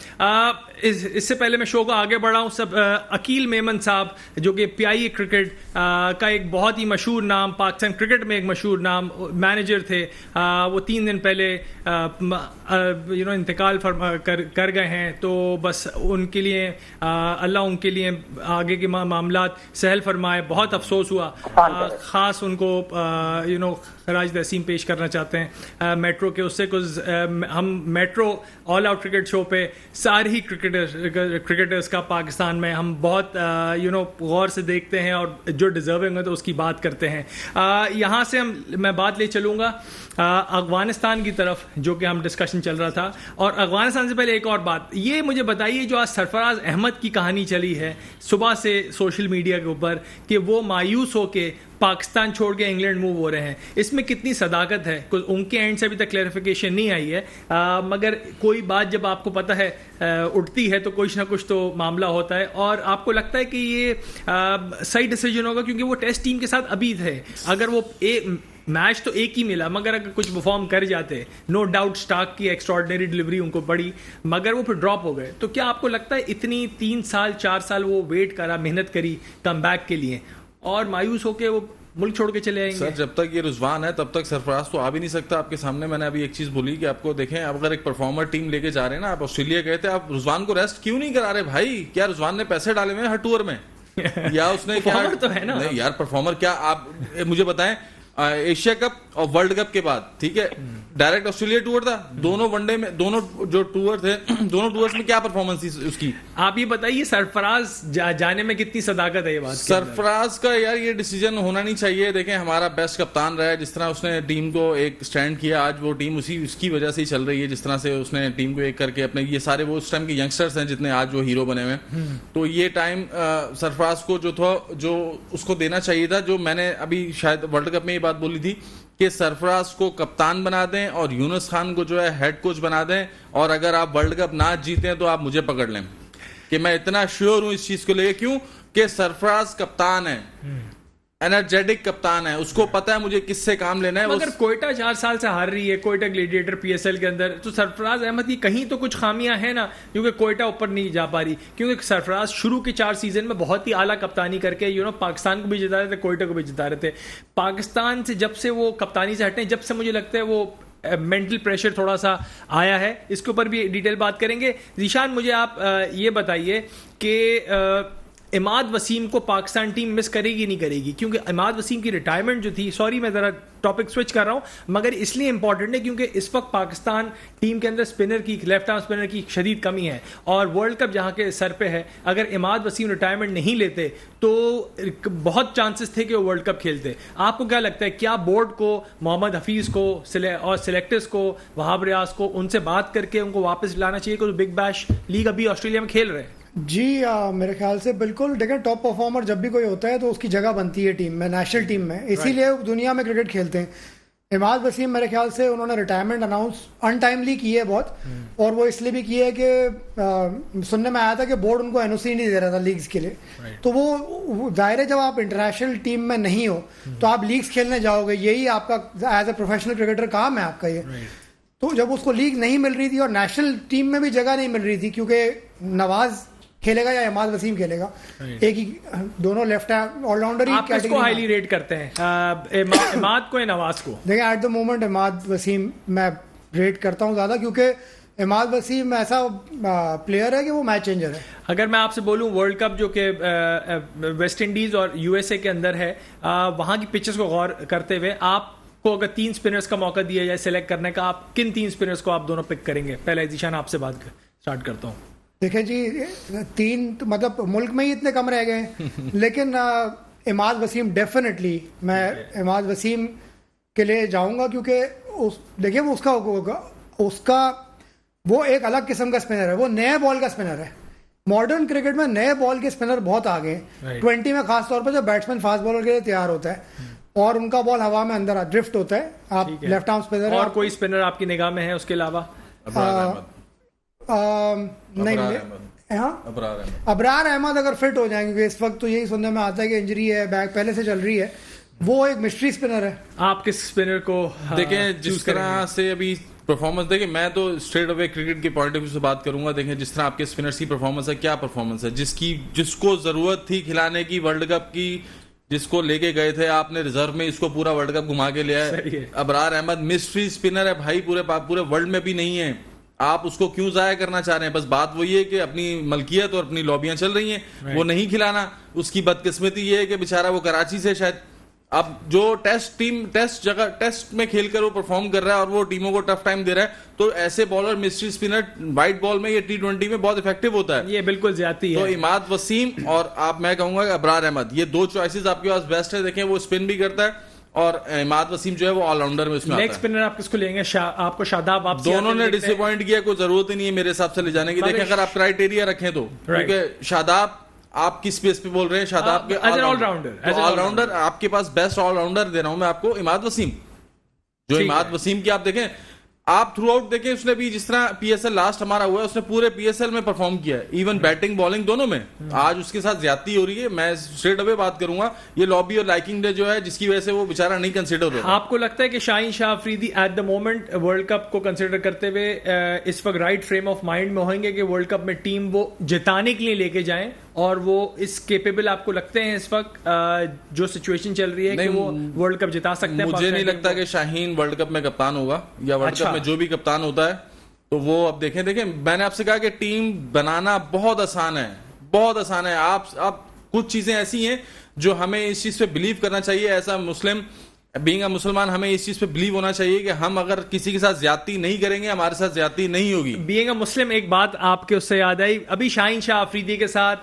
इससे पहले मैं शो को आगे बढ़ाऊं, सब अकील मेमन साहब जो कि पीआईए क्रिकेट का एक बहुत ही मशहूर नाम, पाकिस्तान क्रिकेट में एक मशहूर नाम, मैनेजर थे, वो 3 दिन पहले इंतकाल कर गए हैं। तो बस उनके लिए अल्लाह उनके लिए आगे के मामलात सहल फरमाए, बहुत अफसोस हुआ। ख़ास उनको खराज तहसीन पेश करना चाहते हैं मेट्रो के उससे कुछ हम metro all out cricket show पे सारे ही क्रिकेटर्स का पाकिस्तान में हम बहुत गौर से देखते हैं और जो डिजर्विंग है तो उसकी बात करते हैं। यहाँ से मैं बात ले चलूँगा अफगानिस्तान की तरफ जो कि हम डिस्कशन चल रहा था। और अफगानिस्तान से पहले एक और बात, ये मुझे बताइए जो आज सरफराज अहमद की कहानी चली है सुबह से सोशल मीडिया के ऊपर कि वो मायूस होके पाकिस्तान छोड़ के इंग्लैंड मूव हो रहे हैं, इसमें कितनी सदाकत है? कुछ उनके एंड से अभी तक क्लैरिफिकेशन नहीं आई है, मगर कोई बात जब आपको पता है उठती है तो कुछ ना कुछ तो मामला होता है। और आपको लगता है कि ये सही डिसीजन होगा क्योंकि वो टेस्ट टीम के साथ अभी थे, अगर वो मैच तो एक ही मिला मगर अगर कुछ परफॉर्म कर जाते, नो डाउट स्टार्क की एक्स्ट्राऑर्डिनरी डिलीवरी उनको पड़ी मगर वो फिर ड्रॉप हो गए। तो क्या आपको लगता है इतनी 3 साल 4 साल वो वेट करा, मेहनत करी कमबैक के लिए और मायूस होके वो मुल्क छोड़ के चले आएंगे?
सर जब तक ये रुझान है तब तक सरफराज तो आ भी नहीं सकता आपके सामने। मैंने अभी एक चीज बोली कि आपको देखें, आप अगर एक परफॉर्मर टीम लेके जा रहे हैं ना, आप ऑस्ट्रेलिया गए थे, आप रुझान को रेस्ट क्यों नहीं करा रहे भाई? क्या रुझान ने पैसे डाले हुए हर टूर में या उसने क्या
तो है ना?
नहीं यार, परफॉर्मर क्या, आप मुझे बताएं एशिया कप और वर्ल्ड कप के बाद, ठीक है, डायरेक्ट ऑस्ट्रेलिया टूर था, दोनों वनडे में, दोनों जो टूर थे, दोनों टूर्स में क्या परफॉर्मेंस थी उसकी?
आप ये बताइए सरफराज जाने में कितनी सदाकत है ये बात के अंदर?
सरफराज का यार ये डिसीजन होना नहीं चाहिए। देखें, हमारा बेस्ट कप्तान रहा है, जिस तरह उसने टीम को एक स्टैंड किया, आज वो टीम उसकी वजह से ही चल रही है, जिस तरह से उसने टीम को एक करके अपने, ये सारे वो उस टाइम के यंगस्टर्स हैं जितने आज वो हीरो बने हुए हैं। तो ये टाइम सरफराज को जो था, जो उसको देना चाहिए था, जो मैंने अभी शायद वर्ल्ड कप में ये बात बोली थी कि सरफराज को कप्तान बना दें और यूनुस खान को जो है हेड कोच बना दें, और अगर आप वर्ल्ड कप ना जीते हैं तो आप मुझे पकड़ लें, कि मैं इतना श्योर हूं इस चीज को लेके। क्यों? कि सरफराज कप्तान है, एनर्जेटिक कप्तान है, उसको पता है मुझे किससे काम लेना है।
मगर कोयटा 4 साल से हार रही है, कोयटा ग्लेडिएटर पीएसएल के अंदर, तो सरफराज अहमद की कहीं तो कुछ खामियां हैं ना, क्योंकि कोयटा ऊपर नहीं जा पा रही। क्योंकि सरफराज शुरू के 4 सीजन में बहुत ही आला कप्तानी करके पाकिस्तान को भी जिता रहे थे, कोयटा को भी जिता रहे थे। पाकिस्तान से जब से वो कप्तानी से हटे, जब से मुझे लगता है वो मेंटल प्रेशर थोड़ा सा आया है, इसके ऊपर भी डिटेल बात करेंगे। जीशान, मुझे आप ये बताइए कि इमाद वसीम को पाकिस्तान टीम मिस करेगी नहीं करेगी? क्योंकि इमाद वसीम की रिटायरमेंट जो थी, सॉरी मैं ज़रा टॉपिक स्विच कर रहा हूं, मगर इसलिए इंपॉर्टेंट है क्योंकि इस वक्त पाकिस्तान टीम के अंदर स्पिनर की, लेफ्ट आर्म स्पिनर की शदीद कमी है, और वर्ल्ड कप जहां के सर पे है, अगर इमाद वसीम रिटायरमेंट नहीं लेते तो बहुत चांसेस थे कि वो वर्ल्ड कप खेलते। आपको क्या लगता है, क्या बोर्ड को, मोहम्मद हफीज़ को और सिलेक्टर्स को, वहाब रियाज को, उनसे बात करके उनको वापस लाना चाहिए? क्योंकि बिग बैश लीग अभी ऑस्ट्रेलिया में खेल रहे हैं।
जी मेरे ख्याल से बिल्कुल। देखिए, टॉप परफॉर्मर जब भी कोई होता है तो उसकी जगह बनती है टीम में, नेशनल टीम में, इसीलिए दुनिया में क्रिकेट खेलते हैं। इमाद वसीम मेरे ख्याल से उन्होंने रिटायरमेंट अनाउंस अनटाइमली की है बहुत, और वो इसलिए भी की है कि सुनने में आया था कि बोर्ड उनको एनओसी नहीं दे रहा था लीग्स के लिए। तो वो जाहिर है, जब आप इंटरनेशनल टीम में नहीं हो तो आप लीग्स खेलने जाओगे, यही आपका एज ए प्रोफेशनल क्रिकेटर काम है आपका ये। तो जब उसको लीग नहीं मिल रही थी और नेशनल टीम में भी जगह नहीं मिल रही थी, क्योंकि नवाज खेलेगा या इमाद वसीम खेलेगा, एक ही, दोनों लेफ्ट ऑलराउंडर ही।
आप किसको हाईली रेट करते हैं, इमाद को या नवाज को?
देखिए, at the moment Imad Wasim मैं रेट करता हूं ज्यादा, क्योंकि इमाद वसीम ऐसा प्लेयर है कि वो मैच चेंजर है।
अगर मैं आपसे बोलूं, वर्ल्ड कप जो कि वेस्ट इंडीज और यूएसए के अंदर है, वहां की पिचेस को गौर करते हुए आपको अगर 3 स्पिनर्स का मौका दिया जाए सिलेक्ट करने का, आप किन 3 स्पिनर्स को आप दोनों पिक करेंगे? पहले जीशान आपसे बात स्टार्ट करता हूं।
देखिए जी, 3 तो मतलब मुल्क में ही इतने कम रह गए लेकिन इमाद वसीम डेफिनेटली, मैं इमाद वसीम के लिए जाऊंगा, क्योंकि देखिए वो उसका वो एक अलग किस्म का स्पिनर है, वो नए बॉल का स्पिनर है। मॉडर्न क्रिकेट में नए बॉल के स्पिनर बहुत आ गए, 20 में खास तौर पर जब बैट्समैन फास्ट बॉलर के लिए तैयार होता है और उनका बॉल हवा में अंदर ड्रिफ्ट होता है। आप लेफ्ट आर्म स्पिनर,
और कोई स्पिनर आपकी निगाह में है उसके अलावा?
नहीं, अबरार अहमद अगर फिट हो जाएंगे, इस वक्त तो यही सुनने में आता है कि इंजरी है, बैक पहले से चल रही है, वो एक मिस्ट्री स्पिनर है।
आप किस स्पिनर को
देखें? जिस तरह से अभी परफॉर्मेंस, देखिए मैं तो स्ट्रेट अवे क्रिकेट के पॉइंट ऑफ व्यू से बात करूंगा। देखें, जिस तरह आपके स्पिनर्स की परफॉर्मेंस है, क्या परफॉर्मेंस है, जिसको जरूरत थी खिलाने की वर्ल्ड कप की, जिसको लेके गए थे आपने रिजर्व में, इसको पूरा वर्ल्ड कप घुमा के लिया है। अबरार अहमद मिस्ट्री स्पिनर है भाई, पूरे वर्ल्ड में भी नहीं है। आप उसको क्यों जाया करना चाह रहे हैं? बस बात वही है कि अपनी मलकियत और अपनी लॉबियां चल रही हैं, वो नहीं खिलाना। उसकी बदकिस्मती ये है कि बेचारा वो कराची से शायद, अब जो टेस्ट में खेलकर वो परफॉर्म कर रहा है और वो टीमों को टफ टाइम दे रहा है, तो ऐसे bowler, mystery spinner white ball में, ये T20 में बहुत इफेक्टिव होता है।
ये बिल्कुल ज्यादती है।
तो इमाद वसीम और मैं कहूंगा अबरार अहमद, ये 2 चॉइसेस आपके पास बेस्ट है। देखें, वो स्पिन भी करता है और इमाद वसीम जो है वो ऑलराउंडर में उसमें आता है।
नेक्स्ट स्पिनर आप किसको लेंगे? आपको शादाब वापसी
दोनों ने डिसअपॉइंट किया, कोई जरूरत ही नहीं है मेरे हिसाब से ले जाने की। देखें, अगर आप क्राइटेरिया रखें तो, क्योंकि शादाब, आप किस बेस पे बोल रहे हैं? शादाब के ऑलराउंडर, आपके पास बेस्ट ऑलराउंडर दे रहा हूं मैं आपको, इमाद वसीम। जो इमाद वसीम की आप देखें, आप थ्रू आउट देखें, उसने भी जिस तरह पीएसएल लास्ट हमारा हुआ है, उसने पूरे पीएसएल में परफॉर्म किया है, इवन बैटिंग बॉलिंग दोनों में। आज उसके साथ ज्यादती हो रही है, मैं स्ट्रेट अवे बात करूंगा। ये लॉबी और लाइकिंग डे जो है, जिसकी वजह से वो बेचारा नहीं कंसिडर हो रहा।
आपको लगता है कि Shaheen Shah Afridi eight the moment world cup को कंसिडर करते हुए इस वक्त राइट फ्रेम ऑफ माइंड में होंगे कि वर्ल्ड कप में टीम वो जिताने के लिए लेके जाएं, और वो इस केपेबल आपको लगते हैं इस वक्त जो सिचुएशन चल रही है कि वो वर्ल्ड कप जिता सकते हैं?
मुझे नहीं लगता कि शाहीन वर्ल्ड कप में कप्तान होगा, या वर्ल्ड कप में जो भी कप्तान होता है तो वो, अब देखें मैंने आपसे कहा कि टीम बनाना बहुत आसान है, बहुत आसान है। आप कुछ चीजें ऐसी हैं जो हमें इस चीज पे बिलीव करना चाहिए, ऐसा मुस्लिम, बीइंग अ मुसलमान हमें इस चीज पे बिलीव होना चाहिए कि हम अगर किसी के साथ ज्यादती नहीं करेंगे, हमारे साथ ज्यादती नहीं होगी।
बीइंग अ मुस्लिम, एक बात आपके उससे याद आई, अभी शाहीन शाह अफरीदी के साथ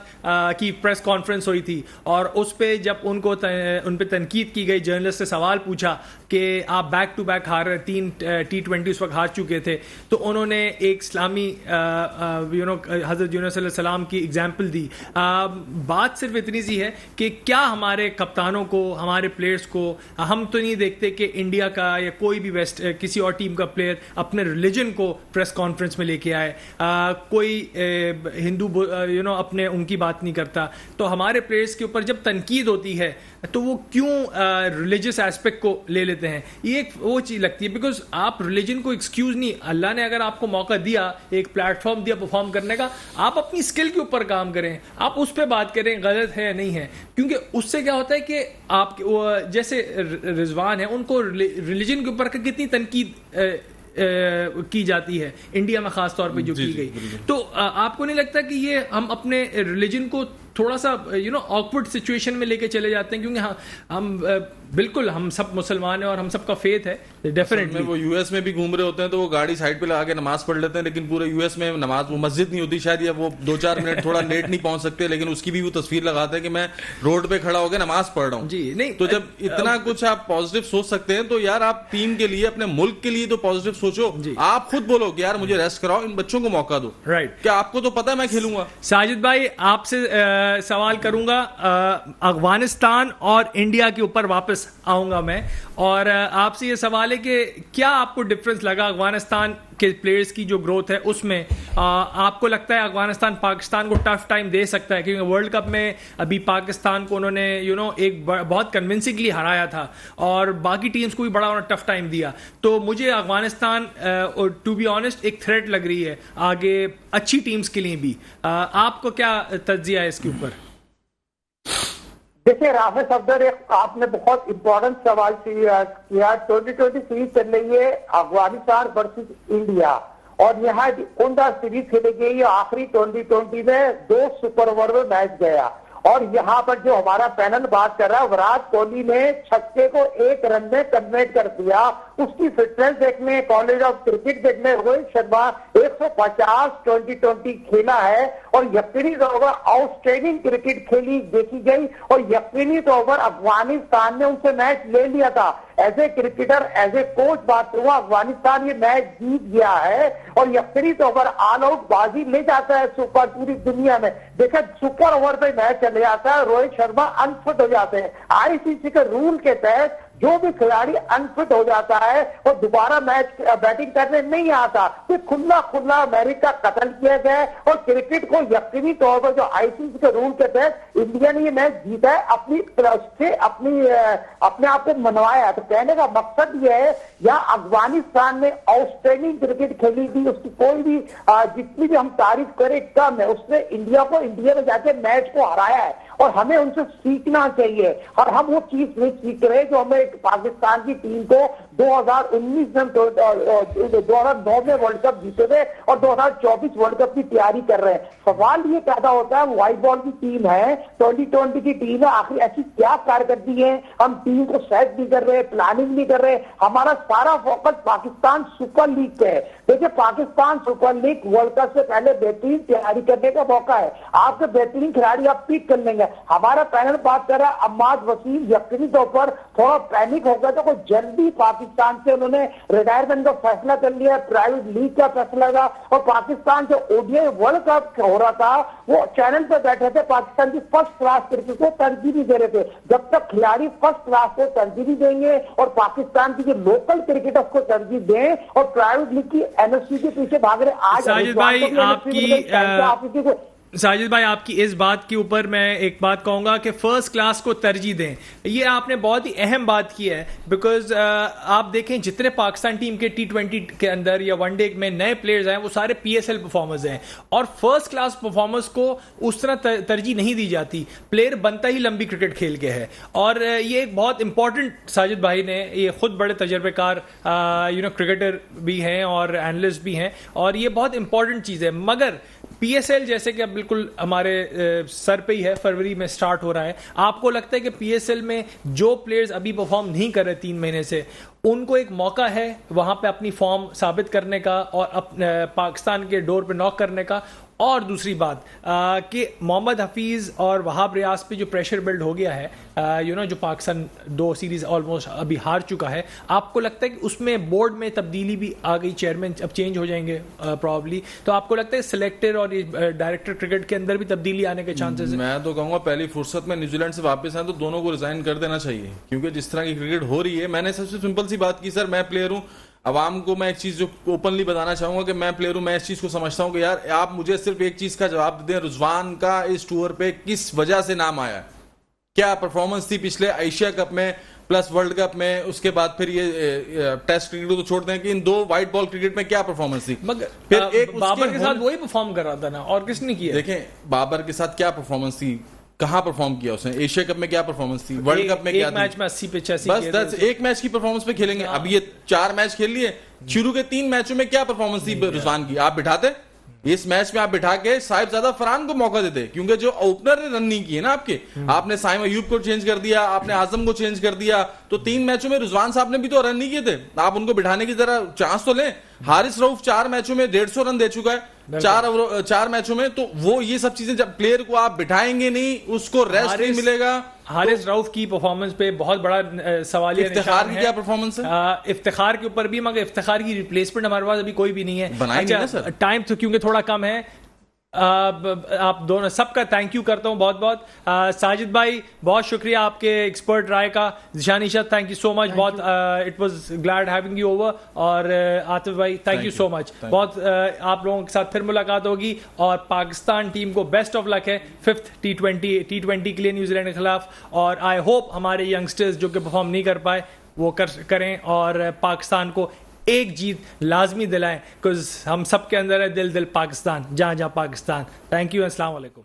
की प्रेस कॉन्फ्रेंस हुई थी और उस पे जब उन पे तनकीद की गई, जर्नलिस्ट से सवाल पूछा कि आप बैक टू बैक हार रहे, 3 T20 उस वक्त हार चुके थे, तो उन्होंने एक इस्लामी हजरत यूनुस अलैहिस्सलाम की एग्जाम्पल दी। बात सिर्फ इतनी सी है कि क्या हमारे कप्तानों को, हमारे प्लेयर्स को, हम तो नहीं देखते कि इंडिया का या कोई भी किसी और टीम का प्लेयर अपने रिलीजन को प्रेस कॉन्फ्रेंस में लेके आए, कोई हिंदू अपने उनकी बात नहीं करता। तो हमारे प्लेयर्स के ऊपर जब तनकीद होती है तो वो क्यों रिलीजियस एस्पेक्ट को ले लेते हैं? ये एक वो चीज लगती है, बिकॉज आप रिलीजन को एक्सक्यूज नहीं, अल्लाह ने अगर आपको मौका दिया, एक प्लेटफॉर्म दिया परफॉर्म करने का, आप अपनी स्किल के ऊपर काम करें, आप उस पर बात करें गलत है या नहीं है। क्योंकि उससे क्या होता है कि आप जैसे रिजवान है, उनको रिलीजन के ऊपर कितनी तनकीद की जाती है इंडिया में खास तौर पे जो की गई, तो आपको नहीं लगता कि ये हम अपने रिलीजन को थोड़ा सा ऑकवर्ड सिचुएशन में लेके चले जाते हैं? क्योंकि हम बिल्कुल हम सब मुसलमान हैं और हम सबका फेथ है डेफिनेटली।
वो यूएस में भी घूम रहे होते हैं तो वो गाड़ी साइड पे लगा के नमाज पढ़ लेते हैं, लेकिन पूरे यूएस में नमाज, वो मस्जिद नहीं होती शायद, या वो 2-4 मिनट थोड़ा लेट नहीं पहुंच सकते, लेकिन उसकी भी वो तस्वीर लगाते हैं कि मैं रोड पे खड़ा होकर नमाज पढ़ रहा हूँ
जी। नहीं,
तो जब इतना कुछ आप पॉजिटिव सोच सकते हैं तो यार आप टीम के लिए, अपने मुल्क के लिए तो पॉजिटिव सोचो। आप खुद बोलो कि यार मुझे रेस्ट कराओ, इन बच्चों को मौका दो।
राइट,
क्या आपको तो पता है मैं खेलूंगा?
साजिद भाई आपसे सवाल करूंगा, अफगानिस्तान और इंडिया के ऊपर वापस आऊंगा मैं, और आपसे ये सवाल है कि क्या आपको डिफरेंस लगा अफगानिस्तान के प्लेयर्स की जो ग्रोथ है उसमें? आपको लगता है अफगानिस्तान पाकिस्तान को टफ टाइम दे सकता है? क्योंकि वर्ल्ड कप में अभी पाकिस्तान को उन्होंने एक बहुत कन्विंसिंगली हराया था और बाकी टीम्स को भी बड़ा उन्होंने टफ टाइम दिया। तो मुझे अफगानिस्तान टू बी ऑनेस्ट एक थ्रेट लग रही है आगे अच्छी टीम्स के लिए भी। आपको क्या तज्जिया है इसके ऊपर?
देखिए राफे सफदर, एक आपने बहुत इंपॉर्टेंट सवाल किया। 2020 सीरीज चल रही है अफगानिस्तान वर्सेस इंडिया, और यहाँ उमदा सीरीज खेली गई। आखिरी 2020 में 2 सुपर ओवर में मैच गया, और यहाँ पर जो हमारा पैनल बात कर रहा है, विराट कोहली ने छक्के को 1 रन में कन्वर्ट कर दिया। उसकी फिटनेस देखने, कॉलेज ऑफ क्रिकेट देखने, रोहित शर्मा 150 2020 खेला है और यकीनी तौर पर आउटस्टैंडिंग क्रिकेट खेली देखी गई, और यकीनी तौर पर अफगानिस्तान ने उनसे मैच ले लिया था। As a cricketer, as a coach बात हुआ, अफगानिस्तान ये मैच जीत गया है और यकीनी तौर पर ऑल आउट बाजी ले जाता है सुपर पूरी दुनिया में। देखा, सुपर ओवर पे मैच चले जाता है, रोहित शर्मा अनफिट हो जाते हैं। आईसीसी के रूल के तहत जो भी खिलाड़ी अनफिट हो जाता है वो दोबारा मैच बैटिंग करने नहीं आता। तो खुला मैरिट का कत्ल किया गया है, और क्रिकेट को यकीनी तौर पर जो आईसीसी के रूल के तहत इंडिया ने ये मैच जीता है, अपने आप को मनवाया। तो कहने का मकसद ये है, यहाँ अफगानिस्तान ने आउटस्टैंडिंग क्रिकेट खेली थी, उसकी कोई भी जितनी भी हम तारीफ करें कम है। उसने इंडिया में जाके मैच को हराया है, और हमें उनसे सीखना चाहिए। और हम वो चीज नहीं सीख रहे जो हमें पाकिस्तान की टीम को 2019 में 2009 में वर्ल्ड कप जीते थे और 2024 वर्ल्ड कप की तैयारी कर रहे हैं। सवाल ये पैदा होता है, व्हाइट बॉल की टीम है, 2020 की टीम है, आखिर ऐसी क्या कारकर्दगी है? हम टीम को सेट नहीं कर रहे, प्लानिंग नहीं कर रहे। हमारा सारा फोकस पाकिस्तान सुपर लीग पे है। देखिए, Pakistan super league world cup से पहले बेहतरीन तैयारी करने का मौका है। आपके बेहतरीन खिलाड़ी आप पिक कर लेंगे। हमारा पैनल बात कर रहा है अम्माद वसीम, यकीनी तौर पर थोड़ा पैनिक हो गया था, कोई जल्दी पाकिस्तान से उन्होंने रिटायरमेंट का फैसला कर लिया, प्राइवेट लीग का फैसला था। और पाकिस्तान जो ओडीआई वर्ल्ड कप हो रहा था, वो चैनल पर बैठे थे, पाकिस्तान की फर्स्ट क्लास क्रिकेट को तरजीह नहीं दे रहे थे। जब तक खिलाड़ी फर्स्ट क्लास को तरजीह नहीं देंगे और पाकिस्तान की जो लोकल क्रिकेटर्स को तरजीह दें और प्राइवेट लीग की एनएफसी के पीछे भाग रहे, आज
साजिद भाई आपकी इस बात के ऊपर मैं एक बात कहूंगा कि फर्स्ट क्लास को तरजीह दें, ये आपने बहुत ही अहम बात की है। बिकॉज आप देखें जितने पाकिस्तान टीम के T20 के अंदर या वनडे में नए प्लेयर्स हैं वो सारे PSL परफॉर्मर्स हैं, और फर्स्ट क्लास परफॉर्मर्स को उस तरह तरजीह नहीं दी जाती। प्लेयर बनता ही लंबी क्रिकेट खेल के है, और ये एक बहुत इंपॉर्टेंट, साजिद भाई ने ये खुद बड़े तजर्बेकार क्रिकेटर भी हैं और एनालिस्ट भी हैं, और ये बहुत इंपॉर्टेंट चीज़ है। मगर पीएसएल जैसे कि अब बिल्कुल हमारे सर पे ही है, फरवरी में स्टार्ट हो रहा है, आपको लगता है कि पीएसएल में जो प्लेयर्स अभी परफॉर्म नहीं कर रहे 3 महीने से, उनको एक मौका है वहां पे अपनी फॉर्म साबित करने का और पाकिस्तान के डोर पे नॉक करने का? और दूसरी बात कि मोहम्मद हफीज और वहाब रियाज पे जो प्रेशर बिल्ड हो गया है, जो पाकिस्तान 2 सीरीज ऑलमोस्ट अभी हार चुका है, आपको लगता है कि उसमें बोर्ड में तब्दीली भी आ गई, चेयरमैन अब चेंज हो जाएंगे प्रॉब्ली, तो आपको लगता है सिलेक्टर और डायरेक्टर क्रिकेट के अंदर भी तब्दीली आने के चांसेस है?
मैं तो कहूंगा पहली फुर्सत में न्यूजीलैंड से वापस आए तो दोनों को रिजाइन कर देना चाहिए, क्योंकि जिस तरह की क्रिकेट हो रही है, मैंने सबसे सिंपल सी बात की, सर मैं प्लेयर हूं, अवाम को मैं एक चीज जो ओपनली बताना चाहूंगा कि मैं प्लेयर हूं, मैं इस चीज को समझता हूं कि यार आप मुझे सिर्फ एक चीज का जवाब दें, रिजवान का इस टूर पे किस वजह से नाम आया, क्या परफॉर्मेंस थी पिछले एशिया कप में प्लस वर्ल्ड कप में, उसके बाद फिर ये टेस्ट क्रिकेट तो छोड़ दें कि इन 2 व्हाइट बॉल क्रिकेट में क्या परफॉर्मेंस थी,
मगर
फिर एक
बाबर के साथ वही परफॉर्म कर रहा था ना, और किसने किया?
देखें बाबर के साथ क्या परफॉर्मेंस थी, कहां परफॉर्म किया उसने, एशिया कप में क्या परफॉर्मेंस थी, वर्ल्ड कप में क्या थी,
मैच में 80 पे 86
बस 10 एक मैच की परफॉर्मेंस पे खेलेंगे। अब ये 4 मैच खेल लिए, शुरू के 3 मैचों में क्या परफॉर्मेंस थी रिजवान की, आप बिठाते इस मैच में, आप बिठा के साहिबजादा फरहान को मौका देते, क्योंकि जो ओपनर ने रन नहीं किए ना आपके, आपने साइम अयूब को चेंज कर दिया, आपने आजम को चेंज कर दिया, तो 3 मैचों में रिजवान साहब ने भी तो रन नहीं किए थे, आप उनको बिठाने की जरा चांस तो लें। हारिस रऊफ 4 मैचों में 150 रन दे चुका है, 4 मैचों में, तो वो ये सब चीजें जब प्लेयर को आप बिठाएंगे नहीं, उसको रेस्ट नहीं मिलेगा।
हारिस रऊफ की परफॉर्मेंस पे बहुत बड़ा सवालिया
इफ्तिखार की क्या परफॉर्मेंस है?
इफ्तिखार के ऊपर भी, मगर इफ्तिखार की रिप्लेसमेंट हमारे पास अभी कोई भी नहीं है।
बनाएंगे ना सर,
टाइम तो क्योंकि थोड़ा कम है। आप दोनों सबका थैंक यू करता हूं बहुत बहुत। साजिद भाई बहुत शुक्रिया आपके एक्सपर्ट राय का। Zeeshan Ishat thank you so much, बहुत it was glad having you over. और आतिफ भाई थैंक यू सो मच, बहुत आप लोगों के साथ फिर मुलाकात होगी। और पाकिस्तान टीम को बेस्ट ऑफ लक है 5th T20 के लिए न्यूजीलैंड के खिलाफ। और आई होप हमारे यंगस्टर्स जो कि परफॉर्म नहीं कर पाए वो करें और पाकिस्तान को एक जीत लाजमी दिलाएं, बिकॉज हम सब के अंदर है दिल पाकिस्तान, जहां जहां पाकिस्तान। थैंक यू, अस्सलाम वालेकुम।